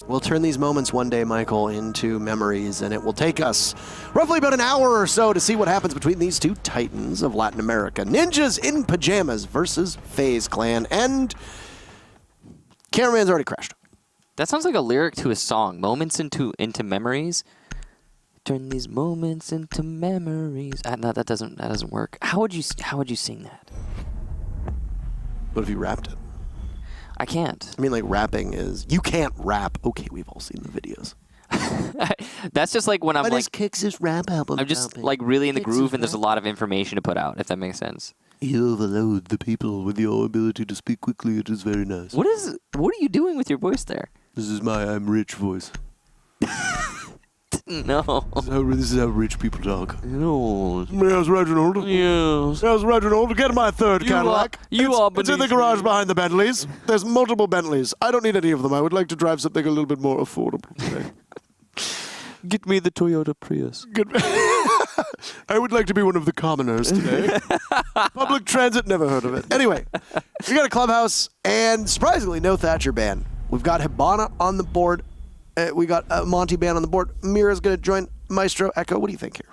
We'll turn these moments one day, Michael, into memories, and it will take us roughly about an hour or so to see what happens between these two titans of Latin America. Ninjas in Pyjamas versus FaZe Clan, and Cameraman's already crashed. That sounds like a lyric to a song. Moments into memories. Turn these moments into memories. No, that doesn't work. How would you sing that? What if you rapped it? I can't. I mean, like, rapping is... You can't rap. Okay, we've all seen the videos. That's just like when I'm like... Kix's rap album. I'm just like really in the groove and there's a lot of information to put out, if that makes sense. You overload the people with your ability to speak quickly. It is very nice. What are you doing with your voice there? This is my I'm rich voice. No. This is how rich people talk. No. Yes, Reginald. Yes. Yes, Reginald. Get my third Cadillac. It's in the garage behind the Bentleys. There's multiple Bentleys. I don't need any of them. I would like to drive something a little bit more affordable today. Get me the Toyota Prius. I would like to be one of the commoners today. Public transit, never heard of it. Anyway, we got a Clubhouse, and surprisingly, no Thatcher ban. We've got Hibana on the board. We got a Monty ban on the board. Mira's going to join Maestro. Echo, what do you think here?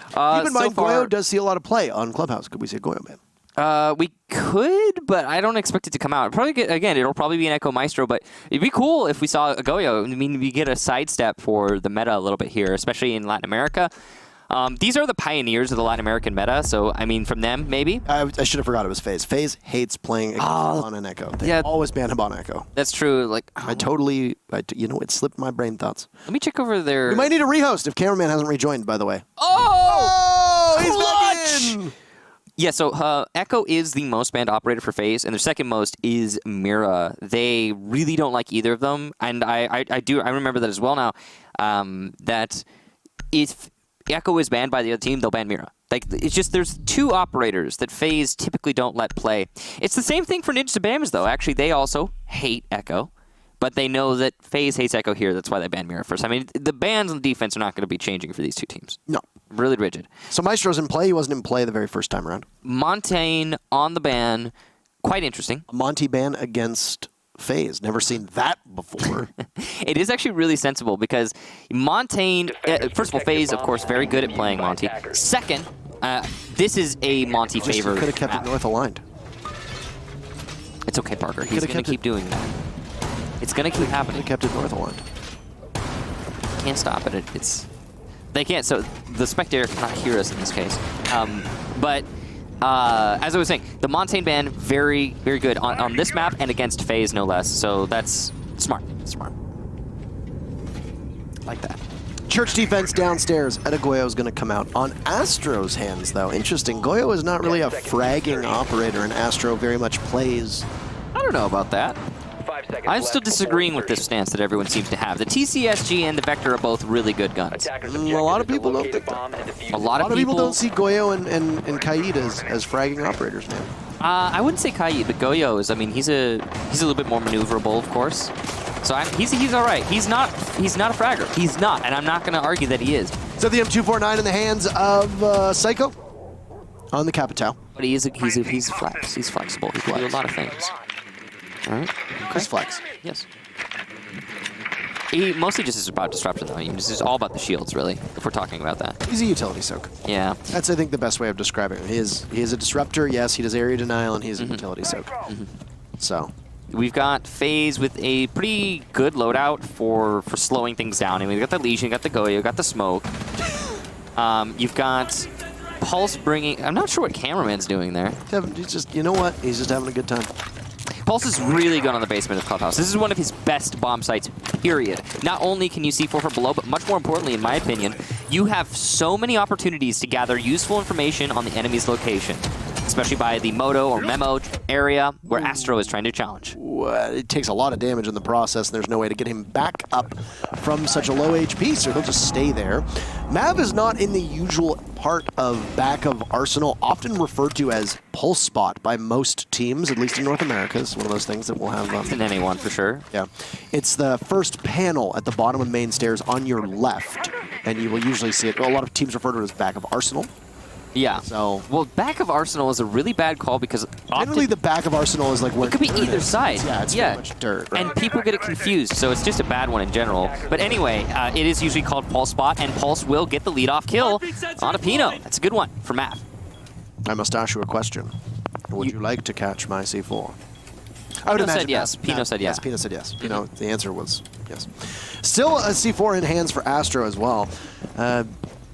Keep in mind, Goyo does see a lot of play on Clubhouse. Could we see a Goyo ban? We could, but I don't expect it to come out. It'll probably be an Echo Maestro, but it'd be cool if we saw a Goyo. I mean, we get a sidestep for the meta a little bit here, especially in Latin America. These are the pioneers of the Latin American meta, so, I mean, from them, maybe. I should have forgot it was FaZe. FaZe hates playing against Hibana and Echo. They always ban Hibana Echo. That's true. Like, it slipped my brain thoughts. Let me check over there. We might need a rehost if Cameraman hasn't rejoined, by the way. Oh! He's back in! Yeah, so Echo is the most banned operator for FaZe, and their second most is Mira. They really don't like either of them, and I remember that as well now, that if Echo is banned by the other team, they'll ban Mira. Like, it's just there's two operators that FaZe typically don't let play. It's the same thing for Ninjas and Pyjamas, though. Actually, they also hate Echo, but they know that FaZe hates Echo here. That's why they ban Mira first. I mean, the bans on defense are not going to be changing for these two teams. No. Really rigid. So Maestro's in play. He wasn't in play the very first time around. Montaigne on the ban. Quite interesting. A Monty ban against FaZe. Never seen that before. It is actually really sensible because Montaigne, first of all, FaZe, of course, very good at playing Monty. Second, this is a Monty favor. Could have kept it north aligned. It's okay, Parker. He's going to keep doing that. It's going to keep happening. Kept it north aligned. Can't stop it. They can't. So the spectator cannot hear us in this case. But as I was saying, the Montaigne ban, very, very good on this map and against FaZe, no less. So that's smart. Smart. Like that. Church defense downstairs. Goyo is going to come out on Astro's hands, though. Interesting. Goyo is not really a fragging operator, and Astro very much plays. I don't know about that. I'm still disagreeing with this stance that everyone seems to have. The TCSG and the Vector are both really good guns. A lot of people don't think that. A lot of people don't see Goyo and Kaid as fragging operators, man. I wouldn't say Kaid, but Goyo is. I mean, he's a little bit more maneuverable, of course. So he's all right. He's not a fragger. He's not, and I'm not going to argue that he is. So the M249 in the hands of Psycho on the Capital. But he's flex. He's flexible. He can do a lot of things. All right. Okay. He's flex. Yes. He mostly just is about disruption, though. It's just all about the shields, really, if we're talking about that. He's a utility soak. Yeah. That's, I think, the best way of describing him. He is a disruptor, yes. He does area denial, and he's a utility soak. So. We've got FaZe with a pretty good loadout for slowing things down. I mean, we've got the Legion, got the Goyo, got the Smoke. You've got Pulse bringing... I'm not sure what Cameraman's doing there. He's just, you know what? He's just having a good time. Pulse is really good on the basement of Clubhouse. This is one of his best bomb sites, period. Not only can you C4 from below, but much more importantly, in my opinion, you have so many opportunities to gather useful information on the enemy's location, especially by the Moto or Memo area where Astro is trying to challenge. It takes a lot of damage in the process, and there's no way to get him back up from such a low HP, so he'll just stay there. Mav is not in the usual part of back of Arsenal, often referred to as pulse spot by most teams, at least in North America. It's one of those things that we'll have. It's an NA1 for sure. Yeah. It's the first panel at the bottom of main stairs on your left, and you will usually see it. A lot of teams refer to it as back of Arsenal. Yeah. So well, back of Arsenal is a really bad call because generally the back of Arsenal is like where it could be dirt either is. side. Yeah, it's pretty much dirt. Right? And people get it confused, so it's just a bad one in general. But anyway, it is usually called Pulse Spot, and Pulse will get the lead-off kill on a Pino. That's a good one for Math. I must ask you a question. Would you like to catch my C4? I would Pino imagine said yes. Pino said yes. Pino said yes. Pino, the answer was yes. Still a C4 in hands for Astro as well.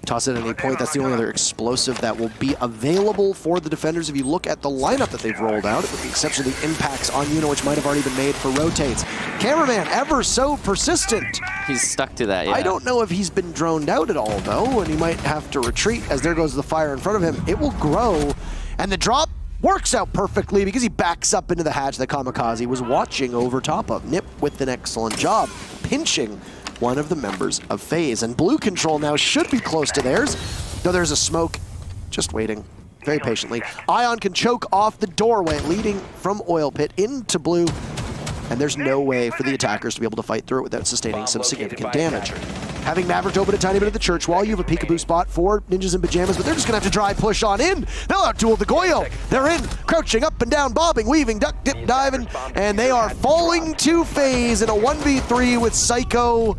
Toss it at any point. That's the only other explosive that will be available for the defenders. If you look at the lineup that they've rolled out, with the exception of the impacts on Yuna, which might have already been made for rotates. Cameraman, ever so persistent. He's stuck to that, yeah. I don't know if he's been droned out at all, though, and he might have to retreat as there goes the fire in front of him. It will grow, and the drop works out perfectly because he backs up into the hatch that Kamikaze was watching over top of. Nip with an excellent job, pinching one of the members of FaZe. And blue control now should be close to theirs, though there's a smoke just waiting very patiently. Ion can choke off the doorway leading from Oil Pit into blue, and there's no way for the attackers to be able to fight through it without sustaining some significant damage. Having Maverick open a tiny bit of the church wall, you have a peekaboo spot for Ninjas in Pyjamas, but they're just going to have to dry push on in. They'll out-duel the Goyo. They're in, crouching up and down, bobbing, weaving, duck, dip, diving, and they are falling to FaZe in a 1v3 with Psycho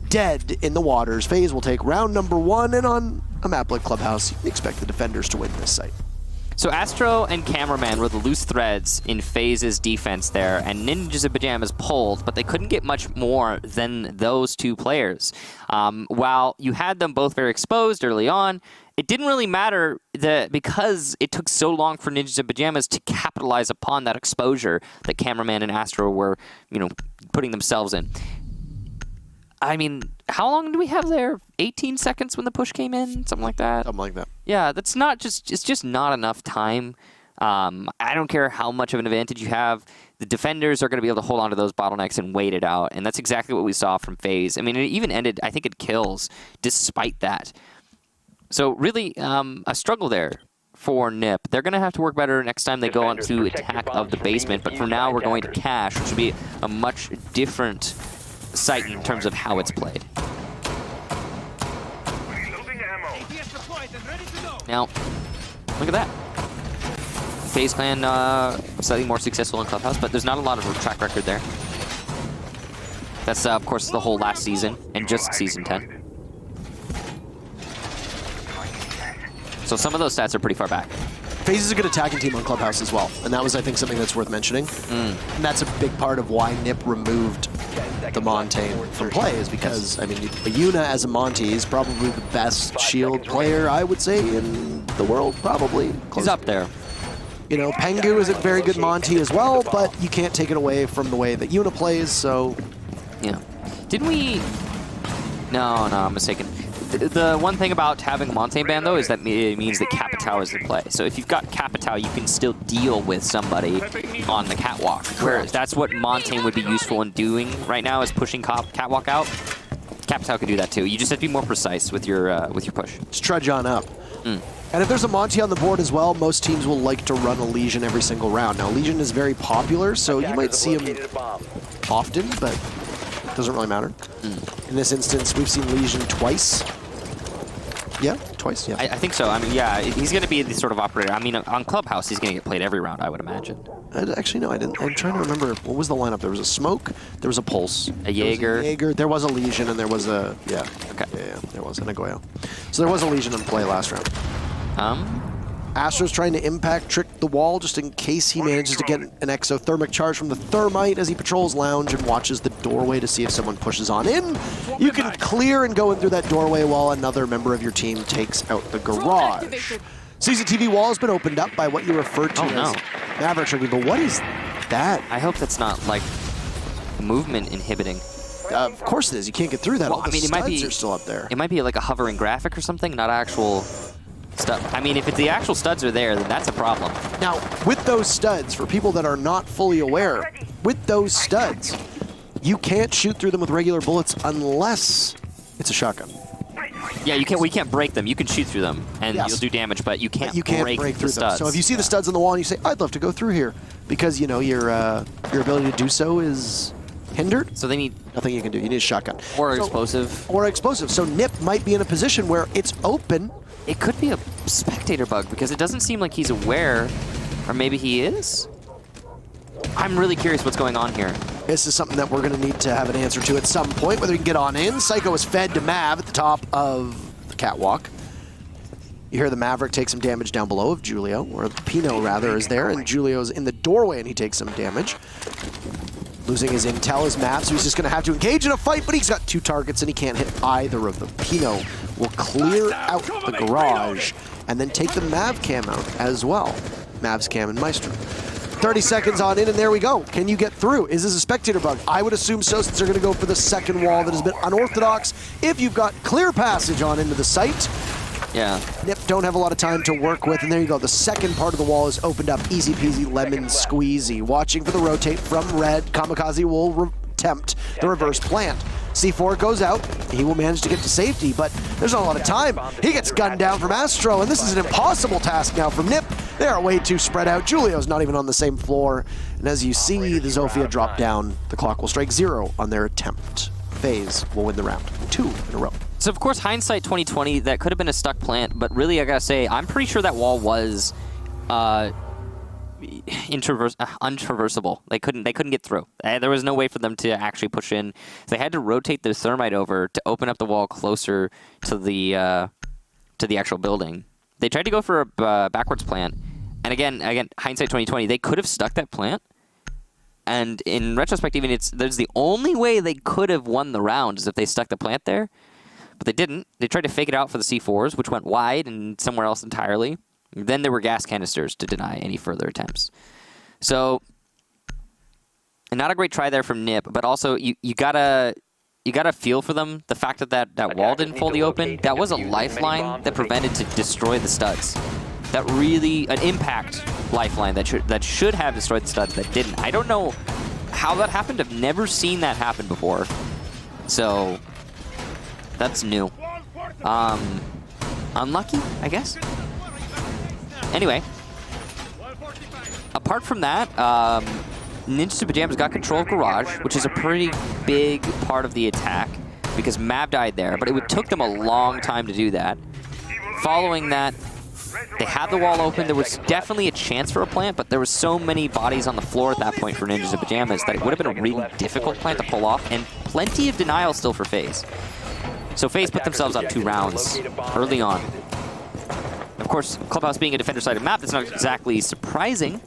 dead in the waters. FaZe will take round number 1, and on a map like Clubhouse, you can expect the defenders to win this site. So Astro and Cameraman were the loose threads in FaZe's defense there, and Ninjas in Pyjamas pulled, but they couldn't get much more than those two players. While you had them both very exposed early on, it didn't really matter because it took so long for Ninjas in Pyjamas to capitalize upon that exposure that Cameraman and Astro were, putting themselves in. I mean, how long do we have there? 18 seconds when the push came in? Something like that? Something like that. Yeah, it's just not enough time. I don't care how much of an advantage you have. The defenders are going to be able to hold on to those bottlenecks and wait it out, and that's exactly what we saw from FaZe. I mean, it even ended, I think, in kills despite that. So really, a struggle there for Nip. They're going to have to work better next time they go on to attack of the basement, but for now we're going to Cash, which will be a much different site in terms of how it's played. Now, look at that. FaZe Clan slightly more successful in Clubhouse, but there's not a lot of a track record there. That's, of course, the whole last season and just Season 10. So some of those stats are pretty far back. FaZe is a good attacking team on Clubhouse as well, and that was, I think, something that's worth mentioning. And that's a big part of why Nip removed the Montaigne from play, is because, I mean, Yuna as a Monty is probably the best shield player, I would say, in the world, probably. He's up there. Pengu is a very good Monty as well, but you can't take it away from the way that Yuna plays, so... Yeah. Didn't we... No, I'm mistaken. The one thing about having a Montaigne ban, though, is that it means that Capitao is in play. So if you've got Capitao, you can still deal with somebody on the catwalk. Whereas that's what Montaigne would be useful in doing right now, is pushing catwalk out. Capitao can do that too. You just have to be more precise with your push. Just trudge on up. And if there's a Monty on the board as well, most teams will like to run a Legion every single round. Now, Legion is very popular, so you might see him often, but it doesn't really matter. In this instance, we've seen Legion twice. Yeah, twice, yeah. I think so. I mean, yeah, he's going to be the sort of operator. I mean, on Clubhouse, he's going to get played every round, I would imagine. Actually, no, I didn't. I'm trying to remember. What was the lineup? There was a Smoke, there was a Pulse. A Jaeger. There was a Legion, and there was a... Yeah. Okay. Yeah, there was. And a Goyo. So there was a Legion in play last round. Astro's trying to impact trick the wall just in case he manages to get an exothermic charge from the Thermite as he patrols Lounge and watches the doorway to see if someone pushes on in. You can clear and go in through that doorway while another member of your team takes out the garage. CCTV wall has been opened up by what you referred to as Maverick tricking, but what is that? I hope that's not, like, movement inhibiting. Of course it is. You can't get through that. Well, All the studs are still up there. It might be like a hovering graphic or something, not actual... stuff. I mean, if the actual studs are there, then that's a problem. Now, with those studs, for people that are not fully aware, with those studs, you can't shoot through them with regular bullets unless it's a shotgun. Yeah, you can't. We can't break them. You can shoot through them, and you'll do damage, but you can't, break through the studs. them. So if you see the studs on the wall and you say, "I'd love to go through here," because your ability to do so is hindered. So they need nothing you can do. You need a shotgun or explosive. Or explosive. So Nip might be in a position where it's open. it could be a spectator bug because it doesn't seem like he's aware, or maybe he is? I'm really curious what's going on here. This is something that we're going to need to have an answer to at some point, whether we can get on in. Psycho is fed to Mav at the top of the catwalk. You hear the Maverick take some damage down below of Julio, or Pino rather is there, and Julio's in the doorway and he takes some damage. Losing his intel is Mav, so he's just going to have to engage in a fight, but he's got 2 targets and he can't hit either of them. Pino will clear out the garage and then take the Mav cam out as well. Mav's cam and Maestro. 30 seconds on in, and there we go. Can you get through? Is this a spectator bug? I would assume so, since they're going to go for the second wall that has been unorthodox. If you've got clear passage on into the site, yeah. Nip don't have a lot of time to work with, and there you go. The second part of the wall is opened up. Easy peasy, lemon squeezy. Watching for the rotate from red. Kamikaze will attempt the reverse plant. C4 goes out. He will manage to get to safety, but there's not a lot of time. He gets gunned down from Astro, and this is an impossible task now from Nip. They are way too spread out. Julio's not even on the same floor. And as you see, the Zofia drop down. The clock will strike 0 on their attempt. FaZe will win the round. 2 in a row. So, of course, hindsight 2020, that could have been a stuck plant, but really, I gotta say, I'm pretty sure that wall was untraversable. They couldn't get through. There was no way for them to actually push in. They had to rotate their thermite over to open up the wall closer to the actual building. They tried to go for a backwards plant, and again, hindsight 2020, they could have stuck that plant. And in retrospect, even there's the only way they could have won the round is if they stuck the plant there. But they didn't. They tried to fake it out for the C4s, which went wide and somewhere else entirely. Then there were gas canisters to deny any further attempts. So, not a great try there from Nip, but also you gotta feel for them. The fact that wall didn't fully open, that was a lifeline that prevented to destroy the studs. That really, an impact lifeline that should have destroyed the studs that didn't. I don't know how that happened. I've never seen that happen before. So, that's new. Unlucky, I guess. Anyway, apart from that, Ninjas and Pyjamas got control of Garage, which is a pretty big part of the attack because Mav died there, but it took them a long time to do that. Following that, they had the wall open. There was definitely a chance for a plant, but there were so many bodies on the floor at that point for Ninjas and Pyjamas that it would have been a really difficult plant to pull off, and plenty of denial still for FaZe. So FaZe put themselves up 2 rounds early on. Of course, Clubhouse being a defender-sided map, that's not exactly surprising.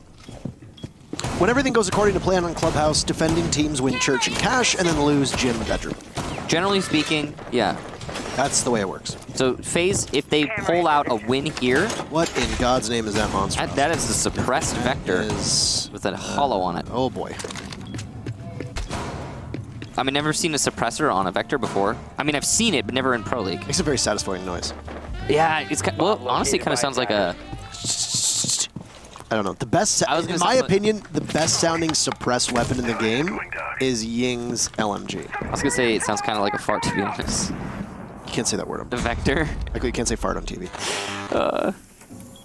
When everything goes according to plan on Clubhouse, defending teams win church and cash and then lose gym and bedroom. Generally speaking, yeah. That's the way it works. So FaZe, if they pull out a win here... What in God's name is that monster? That is a suppressed vector with a hollow on it. Oh boy. I mean, never seen a suppressor on a vector before. I mean, I've seen it, but never in Pro League. Makes a very satisfying noise. Yeah, it's well, honestly, it kind of sounds like a... I don't know. The best, in my opinion, the best sounding suppressed weapon in the game is Ying's LMG. I was gonna say it sounds kind of like a fart, to be honest. You can't say that word. The vector. Like you can't say fart on TV.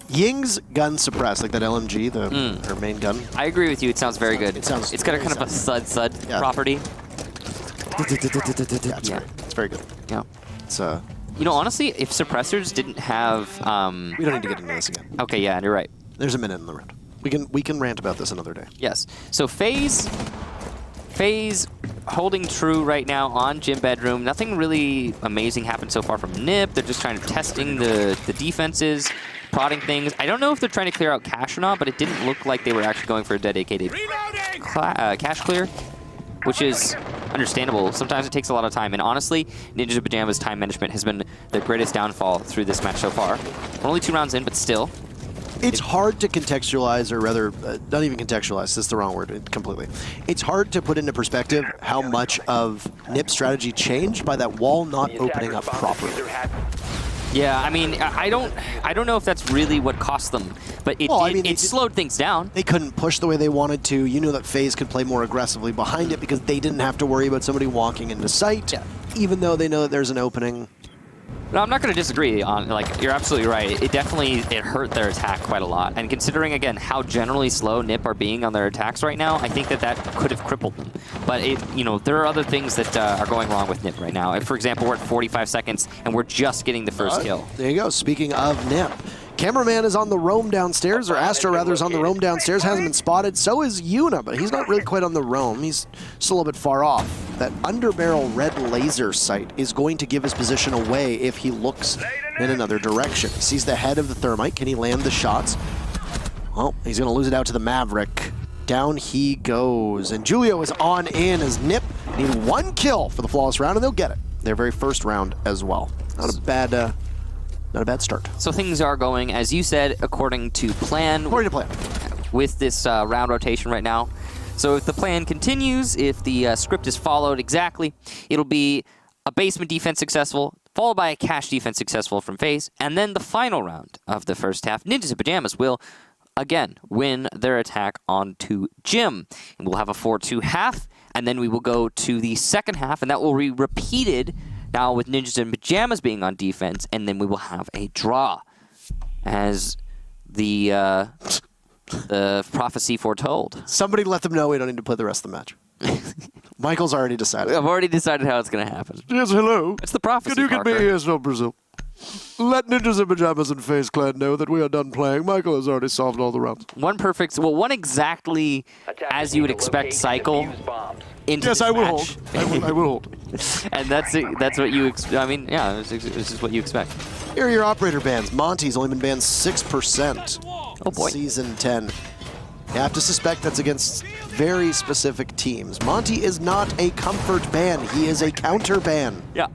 Ying's gun suppressed, like that LMG, her main gun. I agree with you. It sounds very good. It sounds. It's got a kind of a thud property. Yeah, it's very good. Yeah. It's You know, honestly, if suppressors didn't have... We don't need to get into this again. Okay, yeah, you're right. There's a minute in the round. We can rant about this another day. Yes. So FaZe holding true right now on gym bedroom. Nothing really amazing happened so far from Nip. They're just trying to testing the defenses, prodding things. I don't know if they're trying to clear out cache or not, but it didn't look like they were actually going for a dedicated cache clear, which is understandable. Sometimes it takes a lot of time, and honestly, Ninjas and Pyjamas' time management has been their greatest downfall through this match so far. We're only 2 rounds in, but still. It's hard to contextualize, or rather, not even contextualize, that's the wrong word completely. It's hard to put into perspective how much of Nip's strategy changed by that wall not opening up properly. Yeah, I mean, I don't know if that's really what cost them, but it slowed things down. They couldn't push the way they wanted to. You knew that FaZe could play more aggressively behind it because they didn't have to worry about somebody walking into sight, even though they know that there's an opening. No, I'm not going to disagree on, like, you're absolutely right. It definitely, it hurt their attack quite a lot. And considering, again, how generally slow NiP are being on their attacks right now, I think that that could have crippled them. But, you know, there are other things that are going wrong with NiP right now. If, for example, we're at 45 seconds and we're just getting the first kill. There you go. Speaking of NiP. Cameraman is on the roam downstairs, or Astro rather is on the roam downstairs, hasn't been spotted. So is Yuna, but he's not really quite on the roam. He's still a little bit far off. That underbarrel red laser sight is going to give his position away if he looks in another direction. He sees the head of the thermite. Can he land the shots? Well, he's going to lose it out to the Maverick. Down he goes. And Julio is on in as NiP need 1 kill for the flawless round, and they'll get it. Their very first round as well. Not a bad start. So things are going, as you said, according to plan. According to plan. With this round rotation right now. So if the plan continues, if the script is followed exactly, it'll be a basement defense successful, followed by a cash defense successful from FaZe, and then the final round of the first half, Ninjas in Pyjamas will, again, win their attack onto Gym. And we'll have a 4-2 half, and then we will go to the second half, and that will be repeated now with Ninjas in Pyjamas being on defense, and then we will have a draw, as the prophecy foretold. Somebody let them know we don't need to play the rest of the match. Michael's already decided. I've already decided how it's going to happen. Yes, hello. It's the prophecy, Can you get me Parker. here, no Brazil? Let Ninjas in Pyjamas and FaZe Clan know that we are done playing. Michael has already solved all the rounds. One exactly as you would expect cycle into Yes, this I will match. hold. I will hold. And that's what you I mean, yeah, this is what you expect. Here are your operator bans. Monty's only been banned 6%. Oh boy. Season 10. You have to suspect that's against very specific teams. Monty is not a comfort ban. He is a counter ban. Yeah.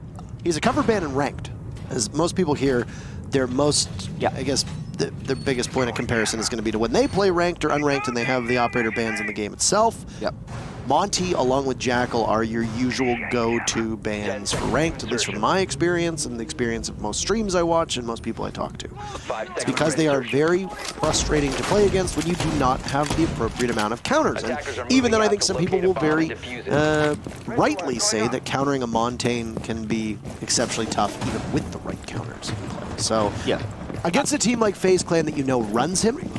He's a comfort ban in ranked. As most people here, their most, I guess, their biggest point of comparison is going to be to when they play ranked or unranked and they have the operator bans in the game itself. Yep. Monty, along with Jackal, are your usual go-to bans for ranked, at least from my experience and the experience of most streams I watch and most people I talk to. It's because they are very frustrating to play against when you do not have the appropriate amount of counters. And even then, I think some people will very rightly say that countering a Montaigne can be exceptionally tough even with the right counters. So, Yeah. against a team like FaZe Clan that you know runs him,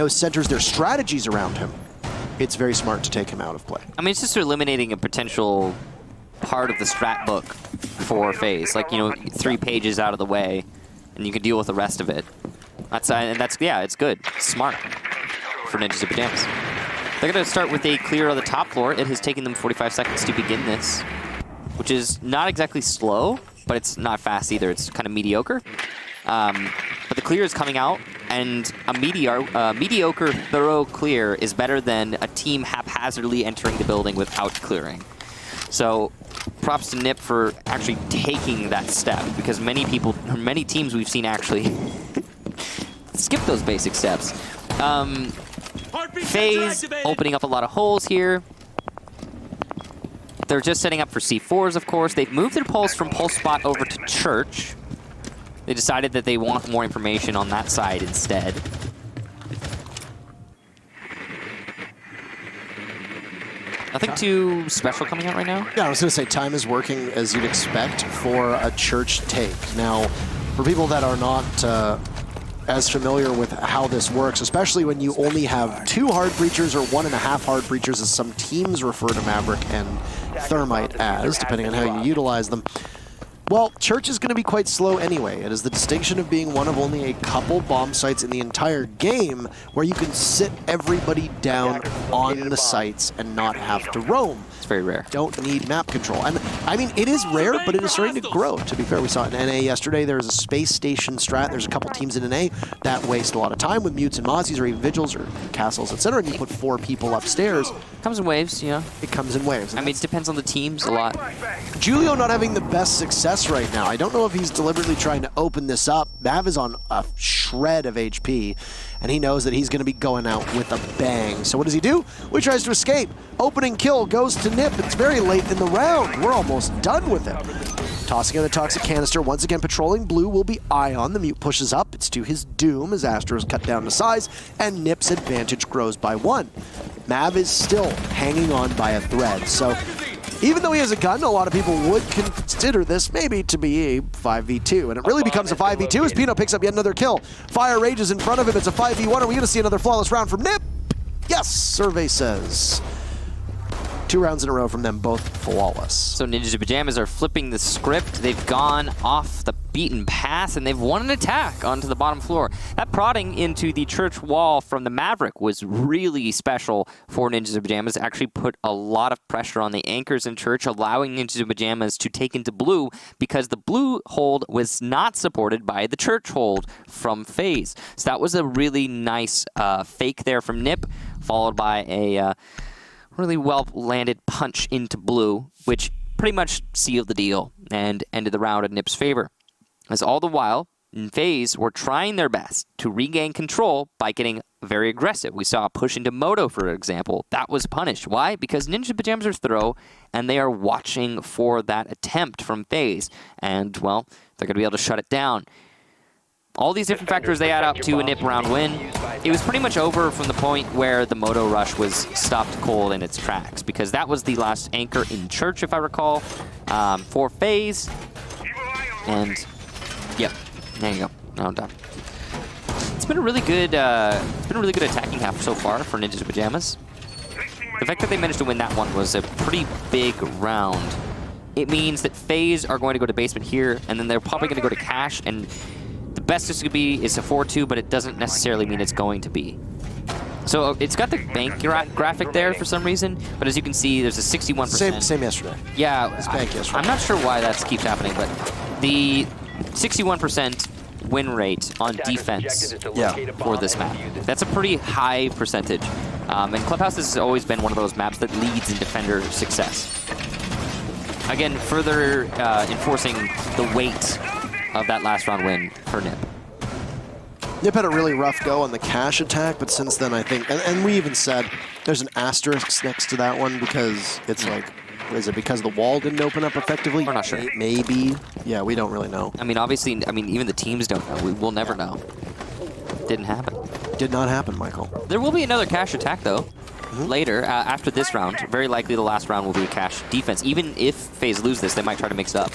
centers their strategies around him, it's very smart to take him out of play. I mean, it's just eliminating a potential part of the strat book for FaZe. Like, 3 pages out of the way, and you can deal with the rest of it. Yeah, it's good. It's smart for Ninjas in Pyjamas. They're going to start with a clear on the top floor. It has taken them 45 seconds to begin this, which is not exactly slow, but it's not fast either. It's kind of mediocre. But the clear is coming out, and a mediocre, thorough clear is better than a team haphazardly entering the building without clearing. So props to NiP for actually taking that step, because many teams we've seen actually skip those basic steps. FaZe opening up a lot of holes here. They're just setting up for C4s, of course. They've moved their pulse from pulse spot over to church. They decided that they want more information on that side instead. Nothing too special coming out right now? Yeah, I was going to say time is working as you'd expect for a church take. Now, for people that are not as familiar with how this works, especially when you only have 2 hard breachers or 1.5 hard breachers, as some teams refer to Maverick and Thermite as, depending on how you utilize them. Well, church is going to be quite slow anyway. It is the distinction of being one of only a couple bomb sites in the entire game where you can sit everybody down on the sites and not have to roam. It's very rare. Don't need map control. And I mean, it is rare, but it is starting to grow. To be fair, we saw it in NA yesterday. There's a space station strat. There's a couple teams in NA that waste a lot of time with mutes and mozzies or even vigils or castles, etc. And you put 4 people upstairs. Comes in waves, yeah. It comes in waves. I mean, it depends on the teams a lot. Julio not having the best success right now. I don't know if he's deliberately trying to open this up. Mav is on a shred of HP, and he knows that he's going to be going out with a bang. So what does he do? Well, he tries to escape. Opening kill goes to NiP. It's very late in the round. We're almost done with it. Tossing in the toxic canister. Once again, patrolling blue will be Ion. The mute pushes up. It's to his doom as Astro is cut down to size, and NiP's advantage grows by 1. Mav is still hanging on by a thread. So Even though he has a gun, a lot of people would consider this maybe to be a 5v2. And it really becomes a 5v2 as Pino picks up yet another kill. Fire rages in front of him. It's a 5v1. Are we going to see another flawless round from Nip? Yes, survey says. 2 rounds in a row from them, both flawless. So Ninjas in Pyjamas are flipping the script. They've gone off the beaten path, and they've won an attack onto the bottom floor. That prodding into the church wall from the Maverick was really special for Ninjas in Pyjamas. It actually put a lot of pressure on the anchors in church, allowing Ninjas in Pyjamas to take into blue because the blue hold was not supported by the church hold from FaZe. So that was a really nice fake there from Nip, followed by a really well-landed punch into blue, which pretty much sealed the deal and ended the round in Nip's favor. As all the while, FaZe were trying their best to regain control by getting very aggressive. We saw a push into Moto, for example. That was punished. Why? Because Ninja Pyjamas are throw, and they are watching for that attempt from FaZe. And, well, they're going to be able to shut it down. All these different factors they add up to a Nip round win. It was pretty much over from the point where the Moto rush was stopped cold in its tracks, because that was the last anchor in church, if I recall, for FaZe. And, yep, there you go. Now I'm done. It's been a really good attacking half so far for Ninjas in Pyjamas. The fact that they managed to win that one was a pretty big round. It means that FaZe are going to go to basement here, and then they're probably going to go to cash, and the best it's going to be is a 4-2, but it doesn't necessarily mean it's going to be. So it's got the bank graphic there for some reason, but as you can see, there's a 61%. Same yesterday. Yeah, bank yesterday. I'm not sure why that keeps happening, but the 61% win rate on defense for this map. That's a pretty high percentage. And Clubhouse has always been one of those maps that leads in defender success. Again, further enforcing the weight of that last round win for Nip. Nip had a really rough go on the cash attack, but since then I think, and we even said there's an asterisk next to that one because it's like, is it because the wall didn't open up effectively? We're not sure. Maybe. Yeah, we don't really know. I mean, obviously, even the teams don't know. We'll never know. Didn't happen. Did not happen, Michael. There will be another cash attack, though. Later, after this round. Very likely the last round will be a cash defense. Even if FaZe lose this, they might try to mix it up.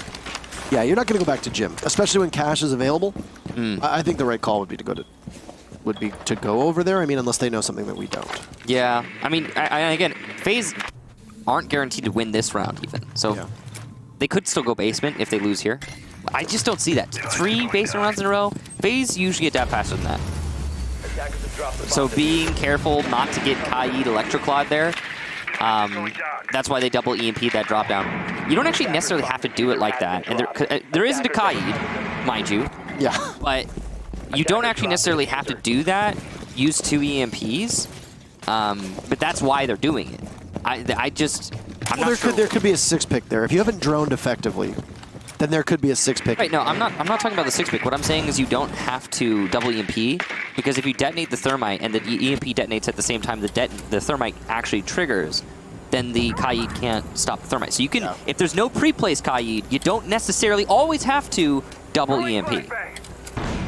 Yeah, you're not going to go back to gym, especially when cash is available. I think the right call would be to go over there. I mean, unless they know something that we don't. Yeah, I mean, again, FaZe aren't guaranteed to win this round even, so they could still go basement if they lose here. I just don't see that. 3 basement rounds in a row. FaZe usually adapt faster than that. So being careful not to get Kaid Electroclawed there. That's why they double EMP that drop down. You don't actually necessarily have to do it like that. And there isn't a Kaid, mind you. Yeah. But you don't actually necessarily have to do that. Use 2 EMPs. But that's why they're doing it. I'm not sure. There could be a 6-pick there. If you haven't droned effectively, then there could be a 6-pick. Right, no, I'm not talking about the 6-pick. What I'm saying is you don't have to double EMP, because if you detonate the thermite and the EMP detonates at the same time the thermite actually triggers, then the Kaid can't stop the thermite. So you can, if there's no pre-placed Kaid, you don't necessarily always have to double EMP.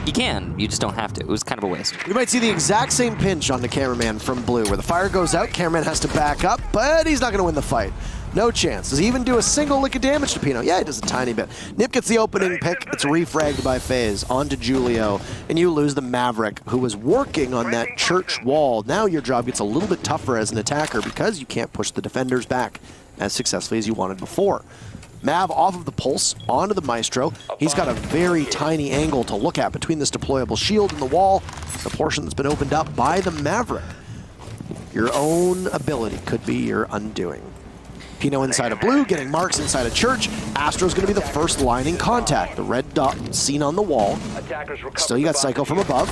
You can, you just don't have to. It was kind of a waste. We might see the exact same pinch on the cameraman from blue, where the fire goes out, cameraman has to back up, but he's not going to win the fight. No chance. Does he even do a single lick of damage to Pino? Yeah, he does a tiny bit. Nip gets the opening pick. It's refragged by FaZe onto Julio, and you lose the Maverick, who was working on that church wall. Now your job gets a little bit tougher as an attacker because you can't push the defenders back as successfully as you wanted before. Mav off of the pulse, onto the Maestro. He's got a very tiny angle to look at between this deployable shield and the wall, the portion that's been opened up by the Maverick. Your own ability could be your undoing. Pino inside of blue, getting marks inside of church. Astro's going to be the first line in contact. The red dot seen on the wall. Still, you got Psycho from above.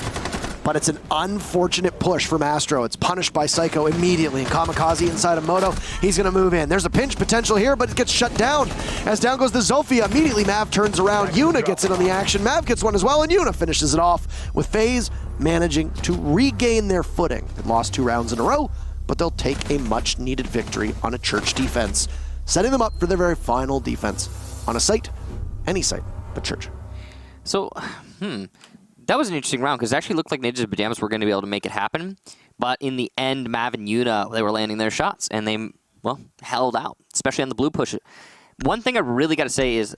But it's an unfortunate push from Astro. It's punished by Psycho immediately. And Kamikaze inside of Moto, he's going to move in. There's a pinch potential here, but it gets shut down. As down goes the Zofia. Immediately, Mav turns around. Yuna gets in on the action. Mav gets one as well, and Yuna finishes it off with FaZe managing to regain their footing. They lost 2 rounds in a row, but they'll take a much-needed victory on a church defense, setting them up for their very final defense on a site, any site, but church. So, that was an interesting round, because it actually looked like Ninjas in Pyjamas were going to be able to make it happen, but in the end, Mav and Yuna, they were landing their shots, and they well, held out, especially on the blue push. One thing I really got to say is,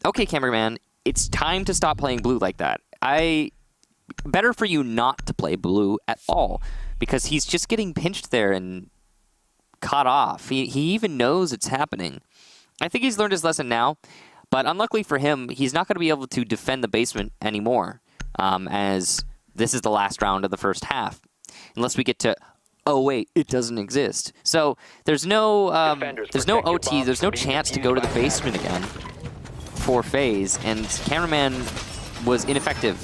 okay, cameraman, it's time to stop playing blue like that. Better for you not to play blue at all, because he's just getting pinched there and caught off. He even knows it's happening. I think he's learned his lesson now, but unluckily for him, he's not going to be able to defend the basement anymore, as this is the last round of the first half, unless we get to, oh wait, it doesn't exist. So there's no OT, there's no chance to go to the basement again for FaZe, and cameraman was ineffective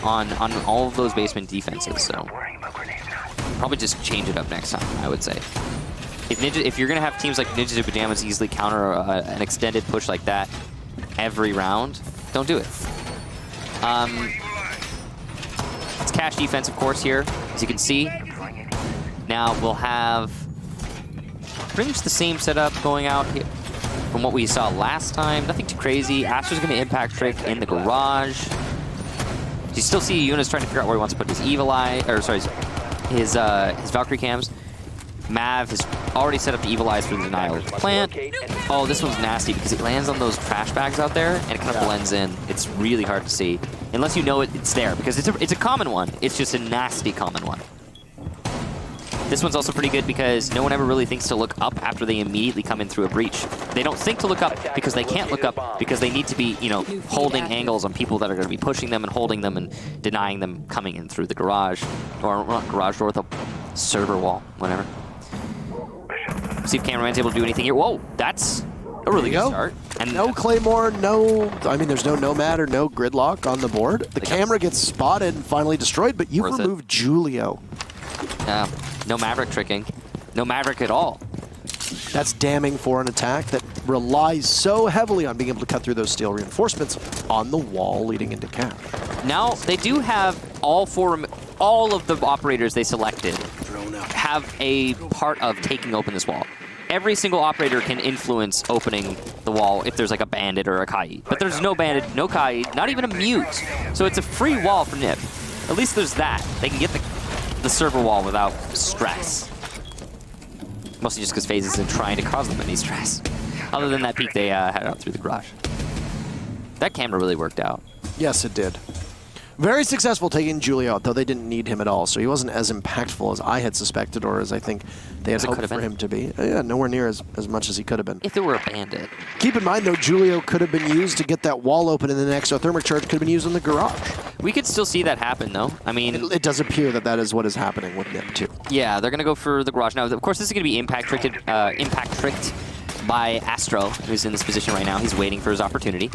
on all of those basement defenses, so probably just change it up next time, I would say. If you're going to have teams like Ninjas and Pyjamas easily counter an extended push like that every round, don't do it. It's cash defense, of course, here, as you can see. Now we'll have pretty much the same setup going out here from what we saw last time. Nothing too crazy. Astro's going to impact trick in the garage. You still see Yuna's trying to figure out where he wants to put his evil eye, or sorry, his Valkyrie cams. Mav has already set up the evil eyes for the denial plant. Oh, this one's nasty because it lands on those trash bags out there and it kind of blends in. It's really hard to see unless you know it's there, because it's a common one. It's just a nasty common one. This one's also pretty good because no one ever really thinks to look up after they immediately come in through a breach. They don't think to look up because they can't look up because they need to be, you know, holding angles on people that are going to be pushing them and holding them and denying them coming in through the garage, or not garage door, the server wall, whatever. See if cameraman's able to do anything here. Whoa, that's a really good start. And no Claymore, there's no Nomad or no Gridlock on the board. The camera gets spotted and finally destroyed, but you've removed Julio. No Maverick tricking. No Maverick at all. That's damning for an attack that relies so heavily on being able to cut through those steel reinforcements on the wall leading into cash. Now, they do have all of the operators they selected have a part of taking open this wall. Every single operator can influence opening the wall if there's like a bandit or a Kai. But there's no bandit, no Kai, not even a mute. So it's a free wall for NIP. At least there's that. They can get the server wall without stress. Mostly just because FaZe isn't trying to cause them any stress. Other than that peek they had out through the garage. That camera really worked out. Yes, it did. Very successful taking Julio out, though they didn't need him at all, so he wasn't as impactful as I had suspected, or as I think they had hoped for him to be. Yeah, nowhere near as much as he could have been. If there were a bandit. Keep in mind, though, Julio could have been used to get that wall open, and the exothermic charge could have been used in the garage. We could still see that happen, though. I mean, it does appear that that is what is happening with NIP, too. Yeah, they're going to go for the garage. Now, of course, this is going to be impact tricked by Astro, who's in this position right now. He's waiting for his opportunity.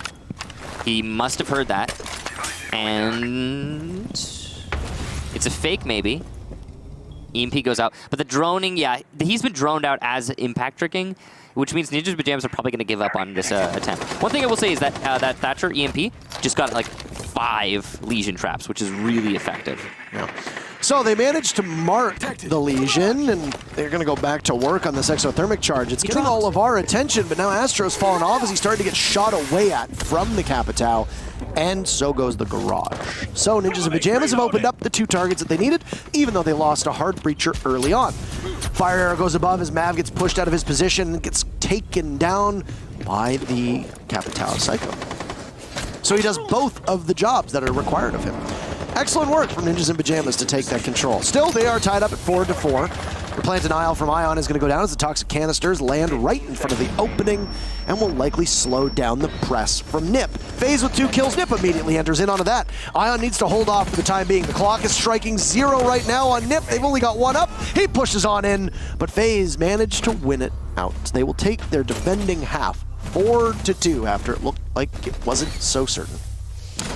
He must have heard that. And it's a fake, maybe. EMP goes out. But the droning, yeah, he's been droned out as impact tricking, which means Ninjas Pyjamas are probably going to give up on this attempt. One thing I will say is that that Thatcher EMP just got like 5 Legion traps, which is really effective. Yeah. So they managed to mark the Legion, and they're going to go back to work on this exothermic charge. It's getting all of our attention, but now Astro's fallen off as he started to get shot away at from the Capitao, and so goes the garage. So Ninjas and Pyjamas have opened up the 2 targets that they needed, even though they lost a hard breacher early on. Fire arrow goes above as Mav gets pushed out of his position and gets taken down by the Capitao Psycho. So he does both of the jobs that are required of him. Excellent work from Ninjas and Pyjamas to take that control. Still, they are tied up at 4-4. The plant denial from Ion is going to go down as the toxic canisters land right in front of the opening and will likely slow down the press from NIP. FaZe with 2 kills. NIP immediately enters in onto that. Ion needs to hold off for the time being. The clock is striking 0 right now on NIP. They've only got 1 up. He pushes on in, but FaZe managed to win it out. They will take their defending half 4-2 after it looked like it wasn't so certain.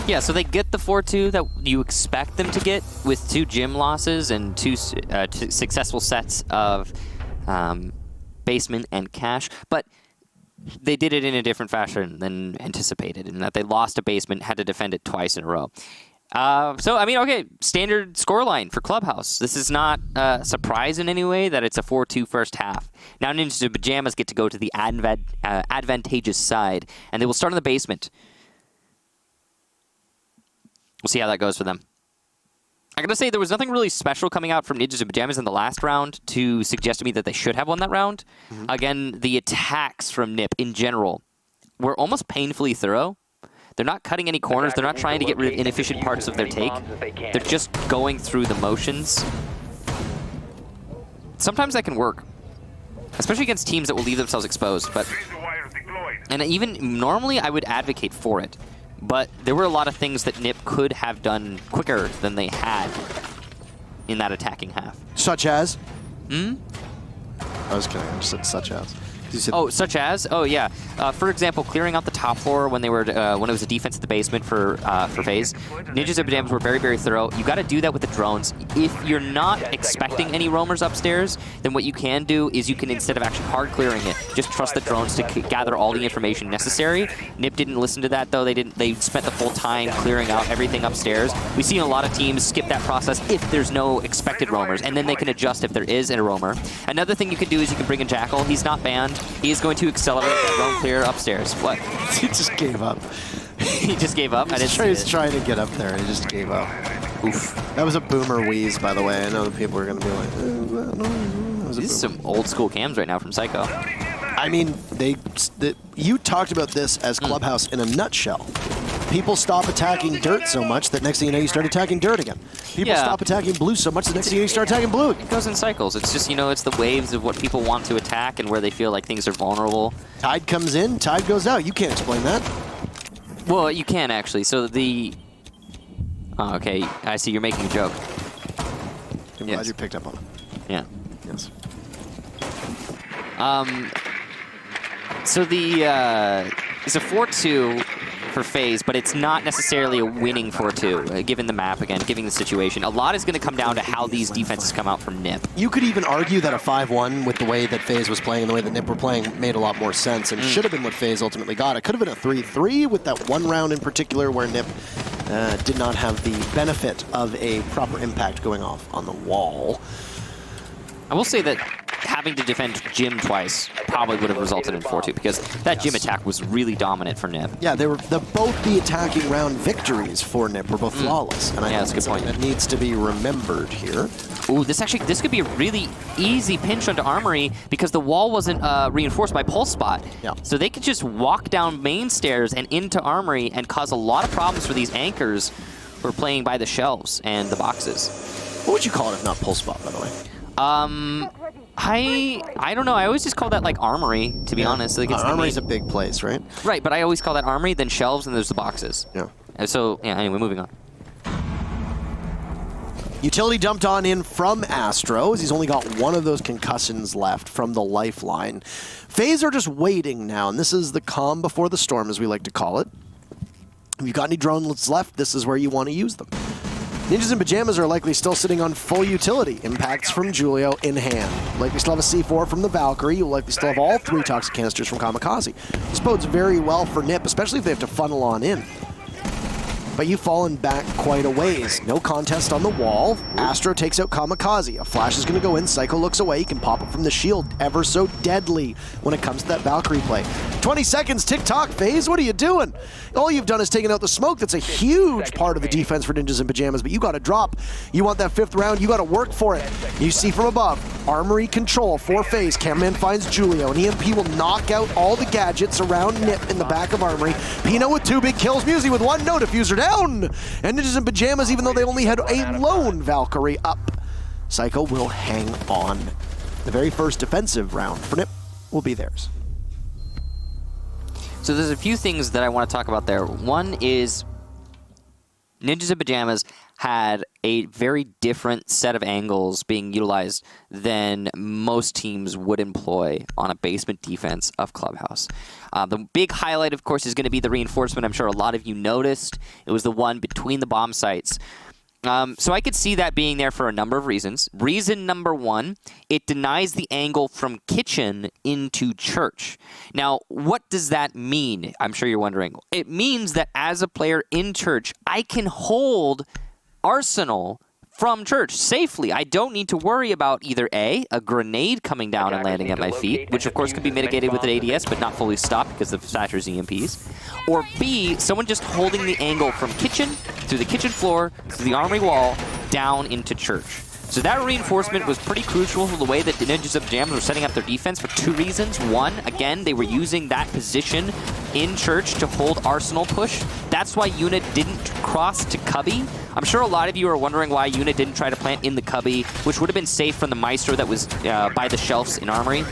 Yeah, so they get the 4-2 that you expect them to get with 2 gym losses and 2 successful sets of basement and cash, but they did it in a different fashion than anticipated, in that they lost a basement, had to defend it twice in a row. So, I mean, okay, standard scoreline for Clubhouse. This is not a surprise in any way that it's a 4-2 first half. Now Ninjas and Pyjamas get to go to the advantageous side, and they will start in the basement. We'll see how that goes for them. I gotta say, there was nothing really special coming out from Ninjas and Pyjamas in the last round to suggest to me that they should have won that round. Again, the attacks from NIP in general were almost painfully thorough. They're not cutting any corners. They're not trying to get rid of inefficient parts of their take. They're just going through the motions. Sometimes that can work, especially against teams that will leave themselves exposed. And even normally, I would advocate for it. But there were a lot of things that NIP could have done quicker than they had in that attacking half. Such as? I was kidding. I just said such as. Oh, such as? Oh, yeah. For example, clearing out the top floor when they were when it was a defense at the basement for FaZe. Ninjas and Pyjamas were very, very thorough. You got to do that with the drones. If you're not expecting any roamers upstairs, then what you can do is you can, instead of actually hard clearing it, just trust the drones to gather all the information necessary. NIP didn't listen to that, though. They spent the full time clearing out everything upstairs. We've seen a lot of teams skip that process if there's no expected roamers, and then they can adjust if there is a roamer. Another thing you can do is you can bring in Jackal. He's not banned. He is going to accelerate that roam clear upstairs. What? He just gave up. He just gave up? I didn't see it. He was trying to get up there. He just gave up. Oof. That was a boomer wheeze, by the way. I know that people are going to be like, no. These are some old school cams right now from Psycho. I mean, you talked about this as Clubhouse in a nutshell. People stop attacking dirt so much that next thing you know, you start attacking dirt again. People stop attacking blue so much that next thing you know, you start attacking blue again. It goes in cycles. It's just, it's the waves of what people want to attack and where they feel like things are vulnerable. Tide comes in, tide goes out. You can't explain that. Well, you can actually. So the... Oh, okay. I see you're making a joke. I'm glad you picked up on it. Yeah. Yes. So it's a 4-2 for FaZe, but it's not necessarily a winning 4-2, given the map, again, given the situation. A lot is going to come down to how these defenses come out from NIP. You could even argue that a 5-1 with the way that FaZe was playing and the way that NIP were playing made a lot more sense and should have been what FaZe ultimately got. It could have been a 3-3 with that one round in particular where NIP did not have the benefit of a proper impact going off on the wall. I will say that having to defend Jim twice probably would have resulted in 4-2 because that Jim attack was really dominant for NIP. Yeah, they were both the attacking round victories for NIP were both flawless, and I think that's a good point. That needs to be remembered here. Ooh, this could be a really easy pinch onto Armory because the wall wasn't reinforced by Pulse Spot. Yeah. So they could just walk down main stairs and into Armory and cause a lot of problems for these anchors who are playing by the shelves and the boxes. What would you call it if not Pulse Spot, by the way? I don't know. I always just call that like Armory, to be honest. Like, it's Armory's a big place, right? Right, but I always call that Armory, then shelves, and there's the boxes. Yeah. So, yeah, anyway, moving on. Utility dumped on in from Astro, as he's only got one of those concussions left from the lifeline. FaZe are just waiting now, and this is the calm before the storm, as we like to call it. If you've got any drones left, this is where you want to use them. Ninjas and Pyjamas are likely still sitting on full utility. Impacts from Julio in hand. Likely still have a C4 from the Valkyrie. You'll likely still have all 3 toxic canisters from Kamikaze. This bodes very well for NIP, especially if they have to funnel on in. But you've fallen back quite a ways. No contest on the wall. Astro takes out Kamikaze. A flash is going to go in. Psycho looks away. He can pop it from the shield. Ever so deadly when it comes to that Valkyrie play. 20 seconds, tick-tock, FaZe. What are you doing? All you've done is taken out the smoke. That's a huge part of the defense for Ninjas and Pyjamas, but you got to drop. You want that 5th round. You got to work for it. You see from above, Armory control for FaZe. Cameraman finds Julio, and EMP will knock out all the gadgets around NIP in the back of Armory. Pino with 2 big kills. Musi with 1. No diffuser down. And Ninjas and Pyjamas, even though they only had a lone Valkyrie up, Psycho will hang on. The very first defensive round for NIP will be theirs. So there's a few things that I want to talk about there. One is Ninjas and Pyjamas had a very different set of angles being utilized than most teams would employ on a basement defense of Clubhouse. The big highlight, of course, is going to be the reinforcement. I'm sure a lot of you noticed. It was the one between the bomb sites. So I could see that being there for a number of reasons. Reason number 1, it denies the angle from kitchen into church. Now, what does that mean? I'm sure you're wondering. It means that as a player in church, I can hold Arsenal from church safely. I don't need to worry about either A, a grenade coming down and landing at my feet, which of course could be mitigated with an ADS, but not fully stopped because of Thatcher's EMPs. Or B, someone just holding the angle from kitchen, through the kitchen floor, through the armory wall, down into church. So that reinforcement was pretty crucial for the way that the Ninjas of Pyjamas were setting up their defense for 2 reasons. One, again, they were using that position in church to hold Arsenal push. That's why Unit didn't cross to Cubby. I'm sure a lot of you are wondering why Unit didn't try to plant in the Cubby, which would have been safe from the Maestro that was by the shelves in Armory.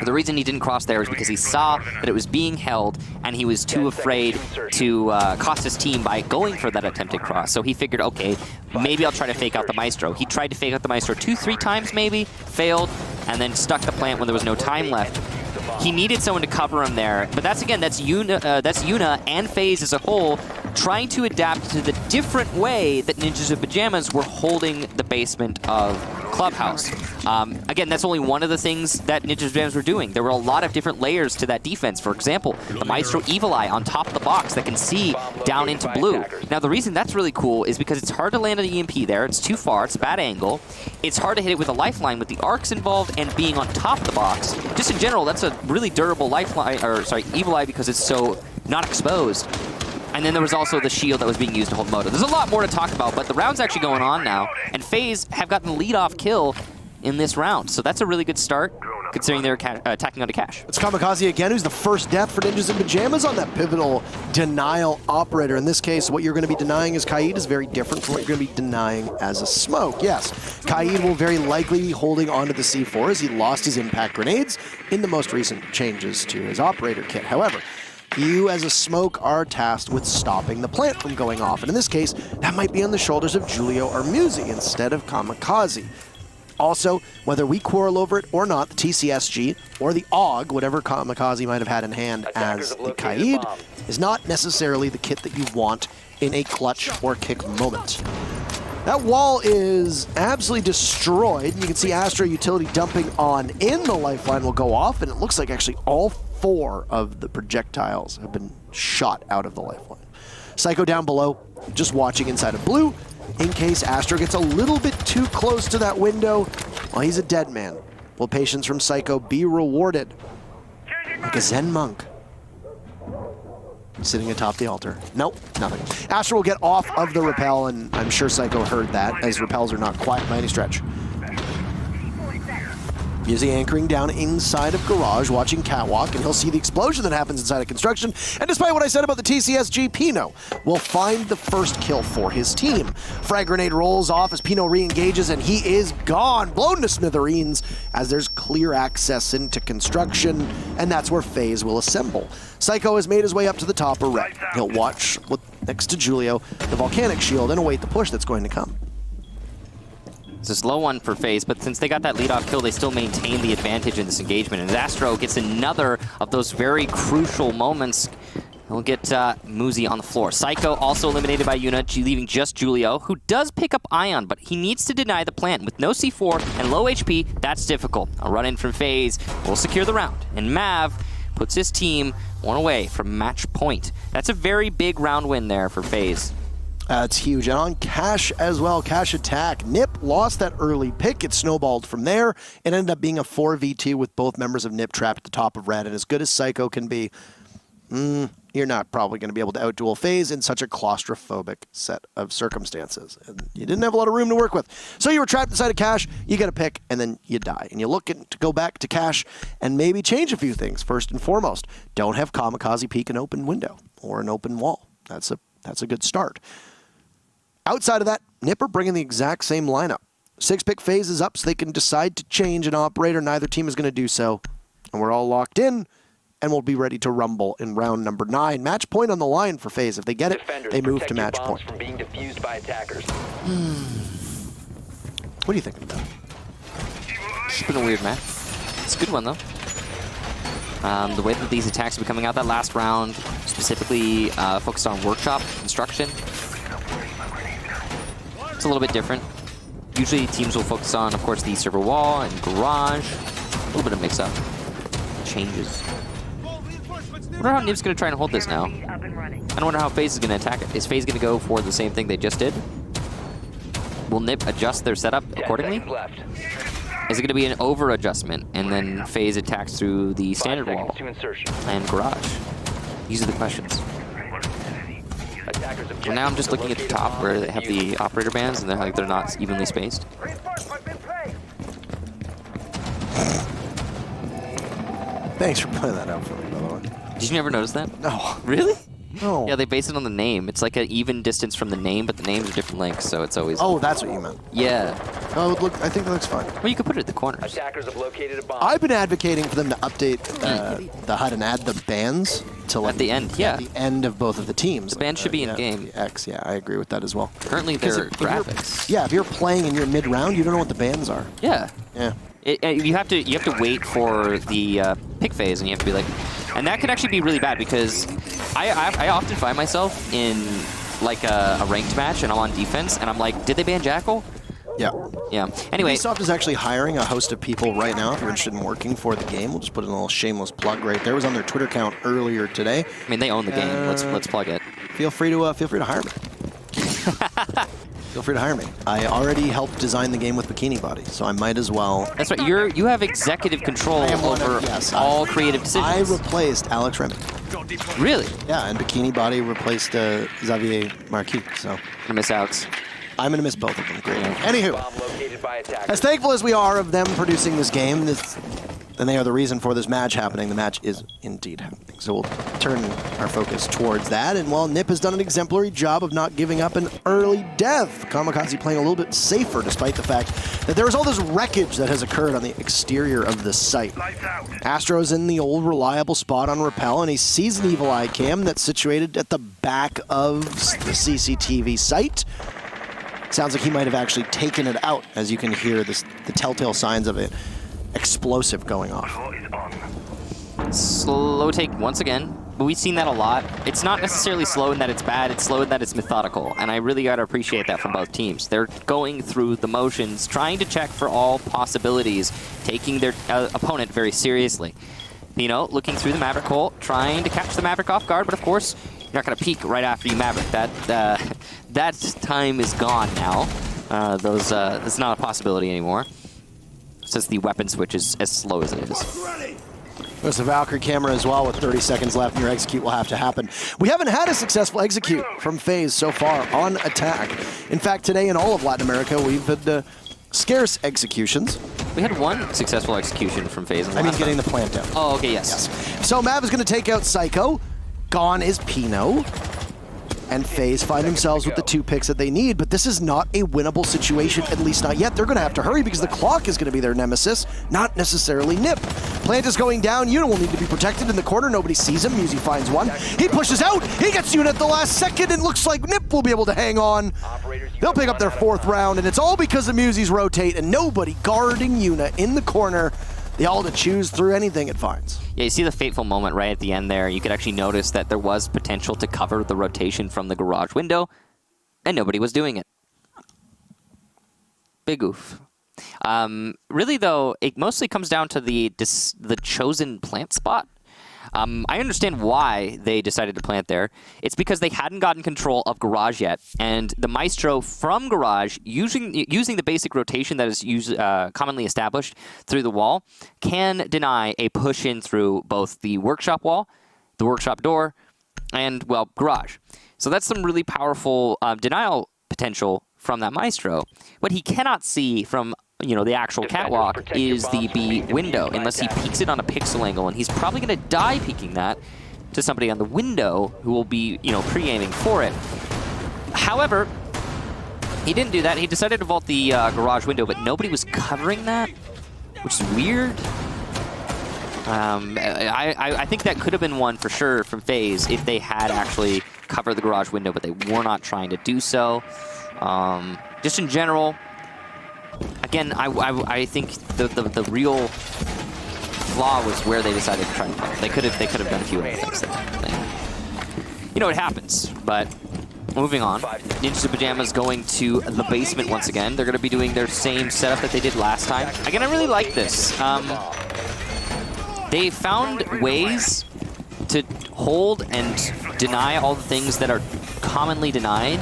The reason he didn't cross there is because he saw that it was being held, and he was too afraid to cost his team by going for that attempted cross. So he figured, okay, maybe I'll try to fake out the Maestro. He tried to fake out the Maestro 2-3 times maybe, failed, and then stuck the plant when there was no time left. He needed someone to cover him there, but that's Yuna and FaZe as a whole trying to adapt to the different way that Ninjas of Pyjamas were holding the basement of Clubhouse. Again, that's only one of the things that Ninjas of Pyjamas were doing. There were a lot of different layers to that defense. For example, the Maestro Evil Eye on top of the box that can see down into blue. Now, the reason that's really cool is because it's hard to land an EMP there. It's too far. It's a bad angle. It's hard to hit it with a lifeline with the arcs involved and being on top of the box. Just in general, that's a really durable lifeline, or sorry, Evil Eye, because it's so not exposed. And then there was also the shield that was being used to hold Moto. There's a lot more to talk about, but the round's actually going on now, and FaZe have gotten the lead-off kill in this round. So that's a really good start, considering they're attacking onto Cash. It's Kamikaze again, who's the first death for Ninjas in Pyjamas on that pivotal denial operator. In this case, what you're going to be denying as Kaid is very different from what you're going to be denying as a smoke. Yes, Kaid will very likely be holding onto the C4 as he lost his impact grenades in the most recent changes to his operator kit. However, you as a smoke are tasked with stopping the plant from going off. And in this case, that might be on the shoulders of Julio or Musi instead of Kamikaze. Also, whether we quarrel over it or not, the TCSG or the AUG, whatever Kamikaze might have had in hand as the Kaid, is not necessarily the kit that you want in a clutch or kick moment. That wall is absolutely destroyed. You can see Astro Utility dumping on in. The lifeline will go off, and it looks like actually all 4 of the projectiles have been shot out of the lifeline. Psycho down below, just watching inside of blue, in case Astro gets a little bit too close to that window. Well, he's a dead man. Will patience from Psycho be rewarded? Like a Zen monk. Sitting atop the altar. Nope, nothing. Astro will get off of the rappel, and I'm sure Psycho heard that, as rappels are not quiet by any stretch. Musi anchoring down inside of garage, watching catwalk, and he'll see the explosion that happens inside of construction. And despite what I said about the TCSG, Pino will find the first kill for his team. Frag grenade rolls off as Pino re-engages, and he is gone, blown to smithereens, as there's clear access into construction, and that's where FaZe will assemble. Psycho has made his way up to the top of red. He'll watch next to Julio the volcanic shield and await the push that's going to come. It's a slow one for FaZe, but since they got that lead-off kill, they still maintain the advantage in this engagement. And Astro gets another of those very crucial moments. He'll get Musi on the floor. Psycho also eliminated by Yuna, leaving just Julio, who does pick up Ion, but he needs to deny the plant. With no C4 and low HP, that's difficult. A run-in from FaZe will secure the round. And Mav puts his team 1 away from match point. That's a very big round win there for FaZe. That's huge. And on Cash as well, Cash attack. Nip lost that early pick. It snowballed from there. It ended up being a 4v2 with both members of Nip trapped at the top of red. And as good as Psycho can be, you're not probably going to be able to outduel FaZe in such a claustrophobic set of circumstances. And you didn't have a lot of room to work with. So you were trapped inside of Cash, you get a pick, and then you die. And you look to go back to Cash and maybe change a few things. First and foremost, don't have Kamikaze peek an open window or an open wall. That's a good start. Outside of that, Nipper bringing the exact same lineup. 6-pick FaZe is up, so they can decide to change an operator. Neither team is going to do so. And we're all locked in, and we'll be ready to rumble in round number 9. Match point on the line for FaZe. If they get it, they move to match point. From being defused by attackers. What are you thinking about? It's been a weird match. It's a good one, though. The way that these attacks have been coming out that last round, specifically focused on workshop construction, it's a little bit different. Usually teams will focus on, of course, the server wall and garage. A little bit of mix-up. Changes. I wonder how Nip's going to try and hold this now. I wonder how FaZe is going to attack it. Is FaZe going to go for the same thing they just did? Will Nip adjust their setup accordingly? Is it going to be an over-adjustment, and then FaZe attacks through the standard wall and garage? These are the questions. And now I'm just looking at the top where they have the operator bands, and they're not evenly spaced. Thanks for putting that out for me, by the way. Did you never notice that? No. Really? No. Yeah, they base it on the name. It's like an even distance from the name, but the names are different lengths, so it's always... Oh, that's what you meant. Yeah. Oh, I think that looks fine. Well, you could put it at the corners. Attackers have located a bomb. I've been advocating for them to update the HUD and add the bands to like At the end, yeah. At the end of both of the teams. The bands should be in game. The X, yeah, I agree with that as well. Currently, they're graphics. Yeah, if you're playing in your mid-round, you don't know what the bands are. Yeah. Yeah. You have to wait for the pick phase, and you have to be like, and that can actually be really bad because I often find myself in like a ranked match and I'm on defense and I'm like, did they ban Jackal? Yeah. Yeah. Anyway, Ubisoft is actually hiring a host of people right now. If you're interested in working for the game, we'll just put in a little shameless plug right there. It was on their Twitter account earlier today. I mean, they own the game. Let's plug it. Feel free to hire me. Feel free to hire me. I already helped design the game with Bikini Body, so I might as well. That's right. You have executive control over all creative decisions. I replaced Alex Remy. Really? Yeah, and Bikini Body replaced Xavier Marquis. So I'm gonna miss Alex. I'm gonna miss both of them. Great. Anywho, Bomb located by attackers. as thankful as we are of them producing this game, and they are the reason for this match happening. The match is indeed happening. So we'll turn our focus towards that. And while Nip has done an exemplary job of not giving up an early death, Kamikaze playing a little bit safer despite the fact that there is all this wreckage that has occurred on the exterior of the site. Astro's in the old reliable spot on Rappel, and he sees an Evil Eye cam that's situated at the back of the CCTV site. Sounds like he might have actually taken it out, as you can hear the telltale signs of it. Explosive going off. Slow take once again, but we've seen that a lot. It's not necessarily slow in that it's bad, it's slow in that it's methodical, and I really gotta appreciate that from both teams. They're going through the motions, trying to check for all possibilities, taking their opponent very seriously. You know, looking through the Maverick hole, trying to catch the Maverick off guard, but of course, you're not gonna peek right after you Maverick. That time is gone now. That's not a possibility anymore. Since the weapon switch is as slow as it is. There's the Valkyrie camera as well with 30 seconds left, and your execute will have to happen. We haven't had a successful execute from FaZe so far on attack. In fact, today in all of Latin America, we've had scarce executions. We had one successful execution from FaZe. I mean, getting the plant down. Oh, okay, yes. So Mav is going to take out Psycho. Gone is Pino. And FaZe find themselves with the 2 picks that they need, but this is not a winnable situation, at least not yet. They're going to have to hurry because the clock is going to be their nemesis, not necessarily Nip. Plant is going down. Yuna will need to be protected in the corner. Nobody sees him. Muzi finds one. He pushes out. He gets Yuna at the last second, and looks like Nip will be able to hang on. They'll pick up their 4th round, and it's all because of Muzi's rotate and nobody guarding Yuna in the corner. The all to choose through anything it finds. Yeah, you see the fateful moment right at the end there. You could actually notice that there was potential to cover the rotation from the garage window, and nobody was doing it. Big oof. Really, though, it mostly comes down to the chosen plant spot. I understand why they decided to plant there. It's because they hadn't gotten control of Garage yet, and the Maestro from Garage, using the basic rotation that is commonly established through the wall, can deny a push-in through both the workshop wall, the workshop door, and, well, Garage. So that's some really powerful denial potential from that Maestro. What he cannot see from the actual catwalk is the B window, unless he peeks it on a pixel angle, and he's probably going to die peeking that to somebody on the window who will be, pre-aiming for it. However, he didn't do that. He decided to vault the garage window, but nobody was covering that, which is weird. I think that could have been one for sure from FaZe if they had actually covered the garage window, but they were not trying to do so. Just in general, again, I think the real flaw was where they decided to try to play. They could have done a few other things there. It happens. But moving on, Ninjas and Pyjamas going to the basement once again. They're going to be doing their same setup that they did last time. Again, I really like this. They found ways to hold and deny all the things that are commonly denied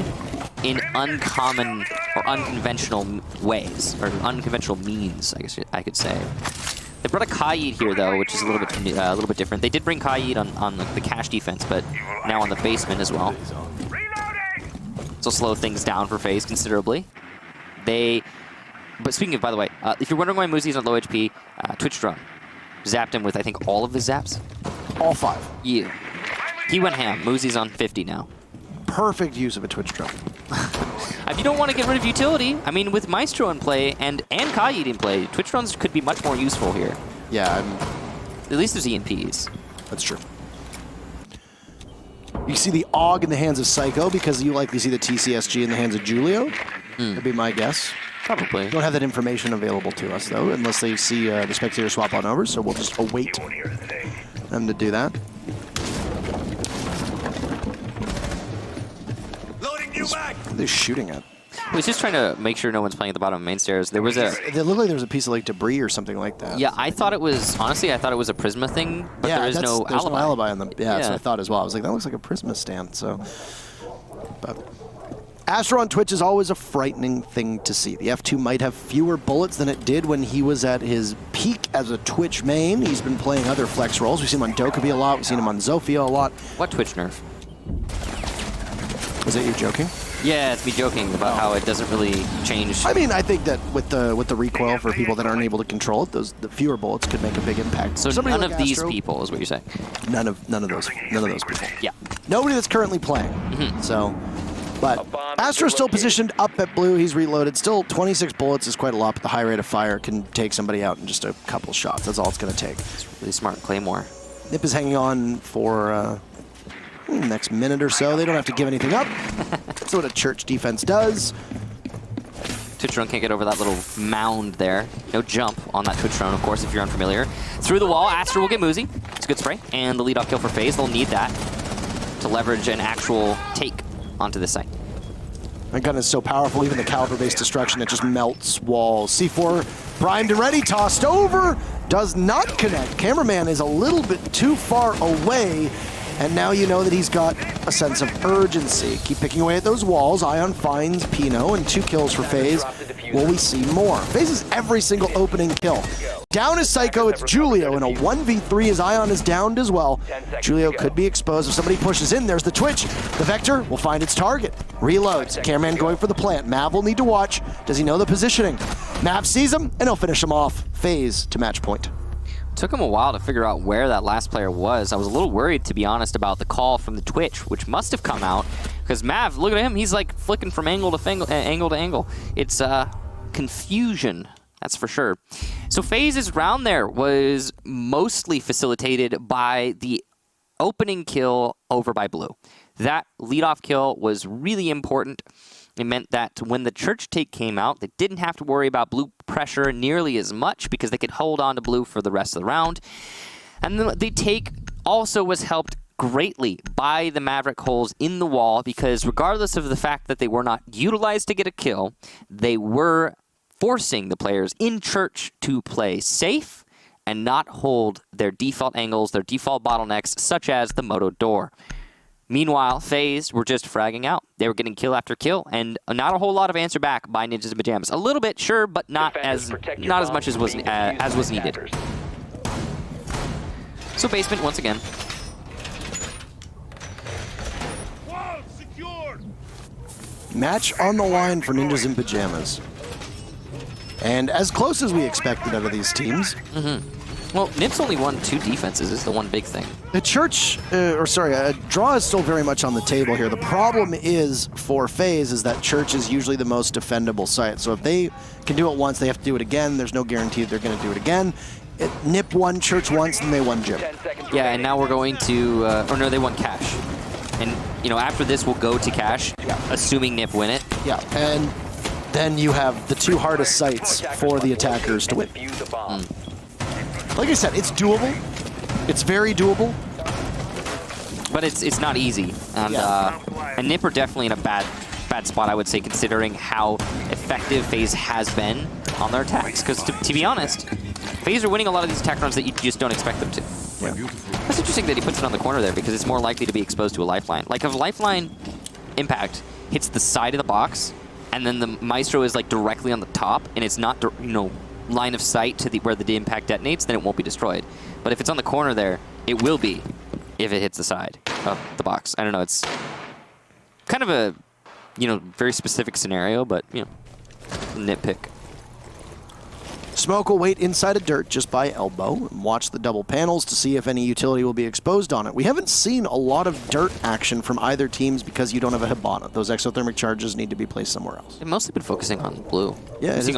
in uncommon or unconventional ways, or unconventional means, I guess I could say. They brought a Kaid here, though, which is a little bit different. They did bring Kaid on the cache defense, but now on the basement as well. This will slow things down for FaZe considerably. But speaking of, by the way, if you're wondering why Moosey's on low HP, Twitch drone zapped him with, I think, all of his zaps. All 5. Yeah. He went ham. Moosey's on 50 now. Perfect use of a Twitch drone. If you don't want to get rid of utility, I mean, with Maestro in play and Kaid in play, Twitch drones could be much more useful here. Yeah, At least there's EMPs. that's true. You see the AUG in the hands of Psycho because you likely see the TCSG in the hands of Julio. That'd be my guess. Probably. Don't have that information available to us, though, unless they see the spectator swap on over, so we'll just await them to do that. Loading you back. What are they shooting at? I was just trying to make sure no one's playing at the bottom of main stairs. There was a... It looked like there was a piece of like debris or something like that. Yeah, I thought it was... Honestly, I thought it was a Prisma thing, but yeah, there is there's no alibi. no alibi on them. Yeah, that's Yeah. what I thought as well. I was like, that looks like a Prisma stand, so... But Astro on Twitch is always a frightening thing to see. The F2 might have fewer bullets than it did when he was at his peak as a Twitch main. He's been playing other flex roles. We've seen him on Dokkaebi a lot. We've seen him on Zofia a lot. What Twitch nerf? Was that you joking? Yeah, it's me joking about how it doesn't really change. I mean, I think that with the recoil for people that aren't able to control it, the fewer bullets could make a big impact. So Somebody none like of these Astro, people is what you're saying. none of those people. Yeah. Nobody that's currently playing. So, but Astro's still positioned up at blue. He's reloaded. Still 26 bullets is quite a lot, but the high rate of fire can take somebody out in just a couple shots. That's all it's going to take. It's really smart. Claymore. Nip is hanging on for next minute or so. They don't have to give anything up. That's what a church defense does. Twitch drone can't get over that little mound there. No jump on that Twitch drone, of course, if you're unfamiliar. Through the wall, Astro will get Moosey. It's a good spray. And the lead-off kill for FaZe. They'll need that to leverage an actual take onto this site. That gun is so powerful, even the caliber-based destruction, it just melts walls. C4 primed and ready, tossed over, does not connect. Cameraman is a little bit too far away, and now you know that he's got a sense of urgency. Keep picking away at those walls. Ion finds Pino, and 2 kills for FaZe. Will we see more? FaZe is every single opening kill. Down is Psycho, it's Julio, and a 1v3 as Ion is downed as well. Julio could be exposed if somebody pushes in. There's the Twitch. The Vector will find its target. Reloads. Cameraman going for the plant. Mav will need to watch. Does he know the positioning? Mav sees him, and he'll finish him off. FaZe to match point. Took him a while to figure out where that last player was. I was a little worried, to be honest, about the call from the Twitch, which must have come out, because Mav, look at him, he's like flicking from angle to angle. It's confusion, that's for sure. So FaZe's round there was mostly facilitated by the opening kill over by Blue. That leadoff kill was really important. It meant that when the church take came out, they didn't have to worry about Blue pressure nearly as much because they could hold on to Blue for the rest of the round. And the take also was helped greatly by the Maverick holes in the wall because regardless of the fact that they were not utilized to get a kill, they were forcing the players in church to play safe and not hold their default angles, their default bottlenecks, such as the Moto door. Meanwhile, FaZe were just fragging out. They were getting kill after kill, and not a whole lot of answer back by Ninjas and Pyjamas. A little bit, sure, but not as much as was needed. So basement once again. Match on the line for Ninjas in Pyjamas. And as close as we expected out of these teams. Well, Nip's only won 2 defenses is the one big thing. The church, a draw is still very much on the table here. The problem is for FaZe is that church is usually the most defendable site. So if they can do it once, they have to do it again. There's no guarantee that they're going to do it again. Nip won church once, and they won gym. Yeah, and now we're going to, or no, they won cash. And, you know, after this, we'll go to cash, assuming Nip win it. Yeah, and then you have the 2 hardest sites for the attackers to win. Like I said, it's doable. It's very doable. But it's not easy. And, and Nip are definitely in a bad spot, I would say, considering how effective FaZe has been on their attacks. Because to be honest, FaZe are winning a lot of these attack runs that you just don't expect them to. Yeah. That's interesting that he puts it on the corner there because it's more likely to be exposed to a lifeline. Like if a lifeline impact hits the side of the box and then the Maestro is like directly on the top and it's not, line of sight to where the impact detonates, then it won't be destroyed. But if it's on the corner there, it will be if it hits the side of the box. I don't know, it's kind of a very specific scenario, but, nitpick. Smoke will wait inside of dirt just by elbow and watch the double panels to see if any utility will be exposed on it. We haven't seen a lot of dirt action from either teams because you don't have a Hibana. Those exothermic charges need to be placed somewhere else. They've mostly been focusing on blue. Yeah, it's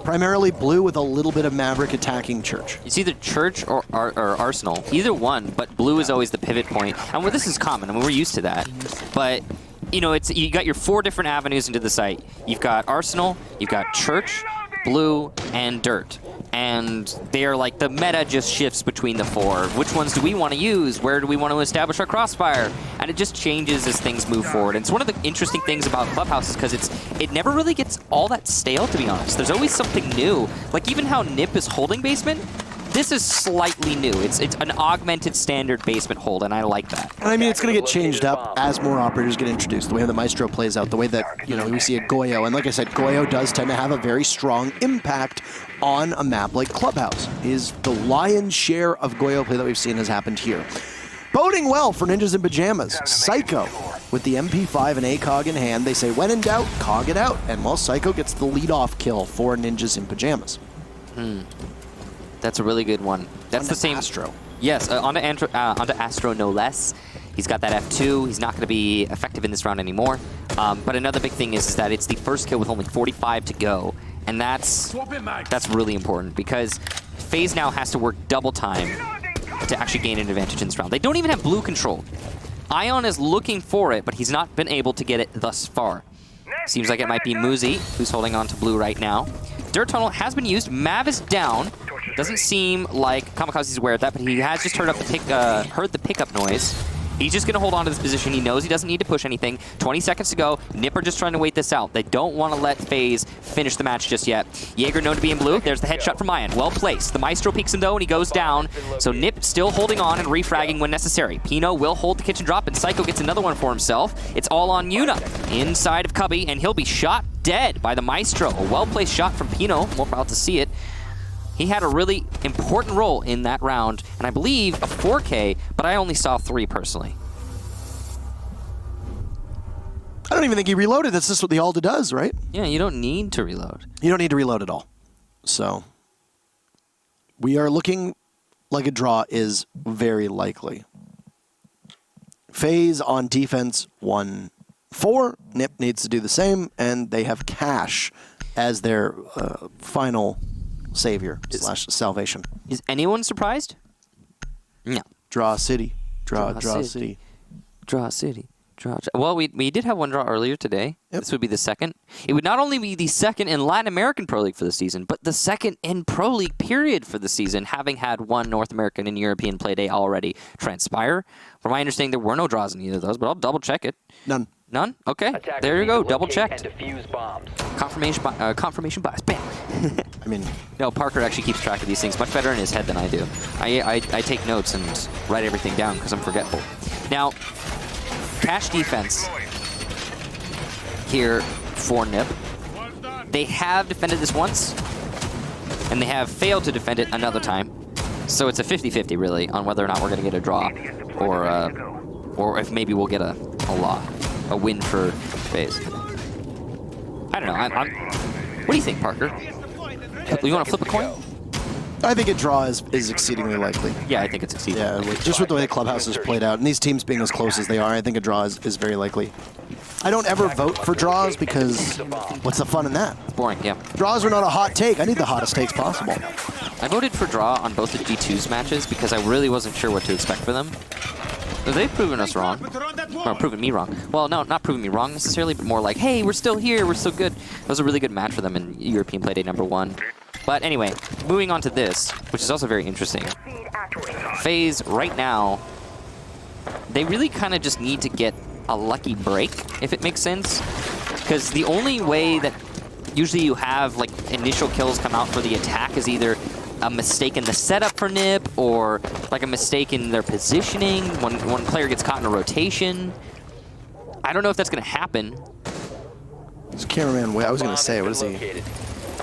primarily blue with a little bit of Maverick attacking Church. It's either Church or Arsenal, either one, but blue is always the pivot point. And this is common. I mean, we're used to that. But, you got your 4 different avenues into the site. You've got Arsenal, you've got Church, blue, and dirt. And they are like, the meta just shifts between the 4. Which ones do we want to use? Where do we want to establish our crossfire? And it just changes as things move forward. And it's one of the interesting things about Clubhouse is because it never really gets all that stale, to be honest. There's always something new. Like even how Nip is holding basement, this is slightly new. It's an augmented standard basement hold, and I like that. And I mean, it's going to get changed up as more operators get introduced. The way the Maestro plays out, the way that, we see a Goyo. And like I said, Goyo does tend to have a very strong impact on a map like Clubhouse. Is the lion's share of Goyo play that we've seen has happened here. Boding well for Ninjas in Pyjamas. Psycho with the MP5 and ACOG in hand. They say, when in doubt, cog it out. And Psycho gets the lead-off kill for Ninjas in Pyjamas. That's a really good one. That's the same. Astro. Yes, onto Astro no less. He's got that F2. He's not going to be effective in this round anymore. But another big thing is that it's the first kill with only 45 to go. And that's really important because FaZe now has to work double time to actually gain an advantage in this round. They don't even have blue control. Ion is looking for it, but he's not been able to get it thus far. Seems like it might be Muzi who's holding on to blue right now. Dirt tunnel has been used. Mav is down. Doesn't seem like Kamikaze's aware of that, but he has just heard the pickup noise. He's just going to hold on to this position. He knows he doesn't need to push anything. 20 seconds to go. Nipper just trying to wait this out. They don't want to let FaZe finish the match just yet. Jaeger known to be in blue. There's the headshot from Ion. Well placed. The Maestro peeks him though, and he goes down. So Nip still holding on and refragging when necessary. Pino will hold the kitchen drop, and Psycho gets another one for himself. It's all on Yuna inside of Cubby, and he'll be shot dead by the Maestro. A well-placed shot from Pino. More proud to see it. He had a really important role in that round, and I believe a 4K, but I only saw 3 personally. I don't even think he reloaded. That's just what the Alda does, right? Yeah, you don't need to reload. You don't need to reload at all. So we are looking like a draw is very likely. FaZe on defense 1-4. Nip needs to do the same, and they have Cash as their final savior slash salvation. Is anyone surprised? No. Draw city. Draw city. Draw city. Well, we did have one draw earlier today. Yep. This would be the second. It would not only be the second in Latin American Pro League for the season, but the second in Pro League period for the season, having had one North American and European play day already transpire. From my understanding, there were no draws in either of those, but I'll double check it. None. None? Okay. Attackers there you need go. to Double locate checked. and defuse bombs. Confirmation bias. Bam. I mean, No, Parker actually keeps track of these things much better in his head than I do. I take notes and write everything down because I'm forgetful. Now, Cash defense here for Nip. They have defended this once, and they have failed to defend it another time. So it's a 50-50 really on whether or not we're going to get a draw, or if maybe we'll get a win for FaZe. I don't know. What do you think, Parker? You want to flip a coin? I think a draw is exceedingly likely. Yeah, I think it's exceedingly likely. Just with the way the Clubhouse has played out, and these teams being as close as they are, I think a draw is very likely. I don't ever vote for draws because what's the fun in that? It's boring, yeah. Draws are not a hot take. I need the hottest takes possible. I voted for draw on both the G2's matches because I really wasn't sure what to expect for them. They've proven us wrong. Or proven me wrong. Well, no, not proven me wrong necessarily, but more like, hey, we're still here, we're still good. It was a really good match for them in European Playday #1. But anyway, moving on to this, which is also very interesting. FaZe, right now, they really kind of just need to get a lucky break, if it makes sense. Because the only way that usually you have like initial kills come out for the attack is either a mistake in the setup for Nip or like a mistake in their positioning when one player gets caught in a rotation. I don't know if that's going to happen. This cameraman, I was going to say, what is he?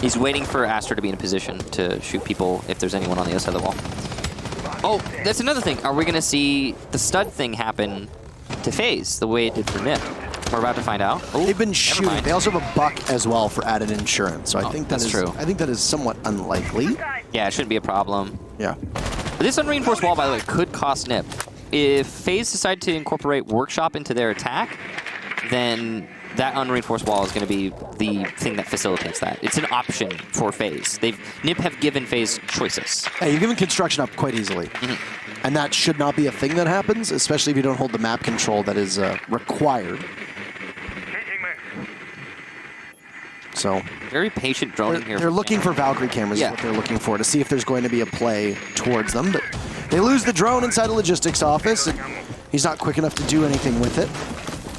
He's waiting for Astro to be in a position to shoot people if there's anyone on the other side of the wall. Oh, that's another thing. Are we going to see the stud thing happen to FaZe the way it did for Nip? We're about to find out. Oh, They've been never shooting. mind. They also have a buck as well for added insurance. So I think that's true. I think that is somewhat unlikely. Yeah, it shouldn't be a problem. Yeah. This unreinforced wall, by the way, could cost Nip. If FaZe decide to incorporate Workshop into their attack, then that unreinforced wall is going to be the thing that facilitates that. It's an option for FaZe. Nip have given FaZe choices. Yeah, you're giving construction up quite easily. And that should not be a thing that happens, especially if you don't hold the map control that is required. So Very patient droning here. they're looking for Valkyrie cameras is what they're looking for, to see if there's going to be a play towards them. But they lose the drone inside a logistics office, and he's not quick enough to do anything with it.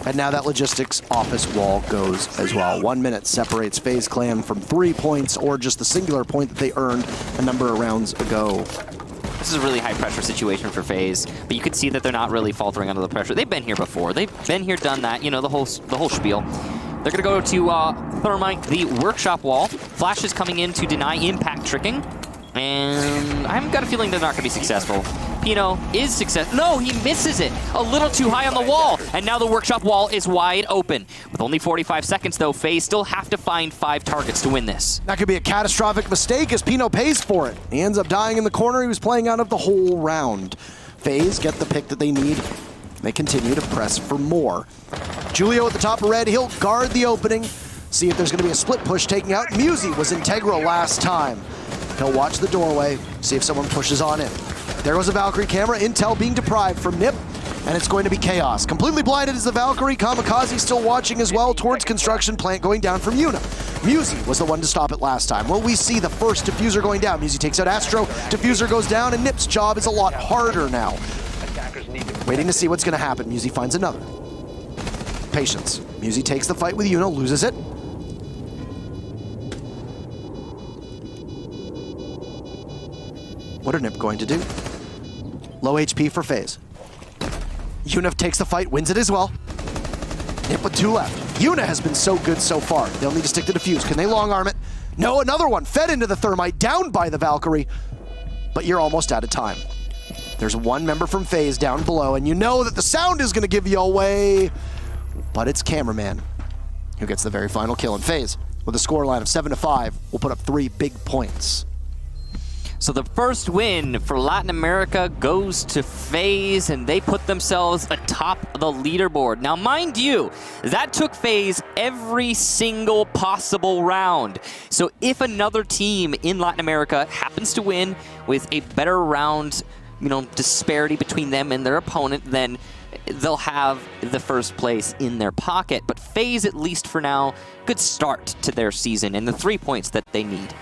And now that logistics office wall goes as well. 1 minute separates FaZe Clan from 3 points, or just the singular point that they earned a number of rounds ago. This is a really high-pressure situation for FaZe, but you can see that they're not really faltering under the pressure. They've been here before. They've been here, done that, you know, the whole spiel. They're going to go to Thermite, the workshop wall. Flash is coming in to deny impact tricking, and I've got a feeling they're not going to be successful. Pino is successful. No, he misses it. A little too high on the wall, and now the workshop wall is wide open. With only 45 seconds, though, FaZe still have to find 5 targets to win this. That could be a catastrophic mistake as Pino pays for it. He ends up dying in the corner. He was playing out of the whole round. FaZe get the pick that they need. They continue to press for more. Julio at the top of red. He'll guard the opening. See if there's going to be a split push taking out. Musi was integral last time. He'll watch the doorway, see if someone pushes on in. There goes a Valkyrie camera. Intel being deprived from Nip, and it's going to be chaos. Completely blinded is the Valkyrie. Kamikaze still watching as well towards construction plant going down from Yuna. Musi was the one to stop it last time. Well, we see the first diffuser going down. Musi takes out Astro. Diffuser goes down, and Nip's job is a lot harder now. Waiting to see what's going to happen. Musi finds another. Patience. Musi takes the fight with Yuna, loses it. What are Nip going to do? Low HP for FaZe. Yuna takes the fight, wins it as well. Nip with 2 left. Yuna has been so good so far. They'll need to stick to defuse. Can they long arm it? No, another one fed into the Thermite, down by the Valkyrie. But you're almost out of time. There's one member from FaZe down below, and you know that the sound is going to give you away. But it's Cameraman who gets the very final kill. And FaZe, with a scoreline of 7-5, will put up 3 big points. So the first win for Latin America goes to FaZe, and they put themselves atop the leaderboard. Now, mind you, that took FaZe every single possible round. So if another team in Latin America happens to win with a better round, disparity between them and their opponent, then they'll have the first place in their pocket. But FaZe, at least for now, good start to their season and the 3 points that they need.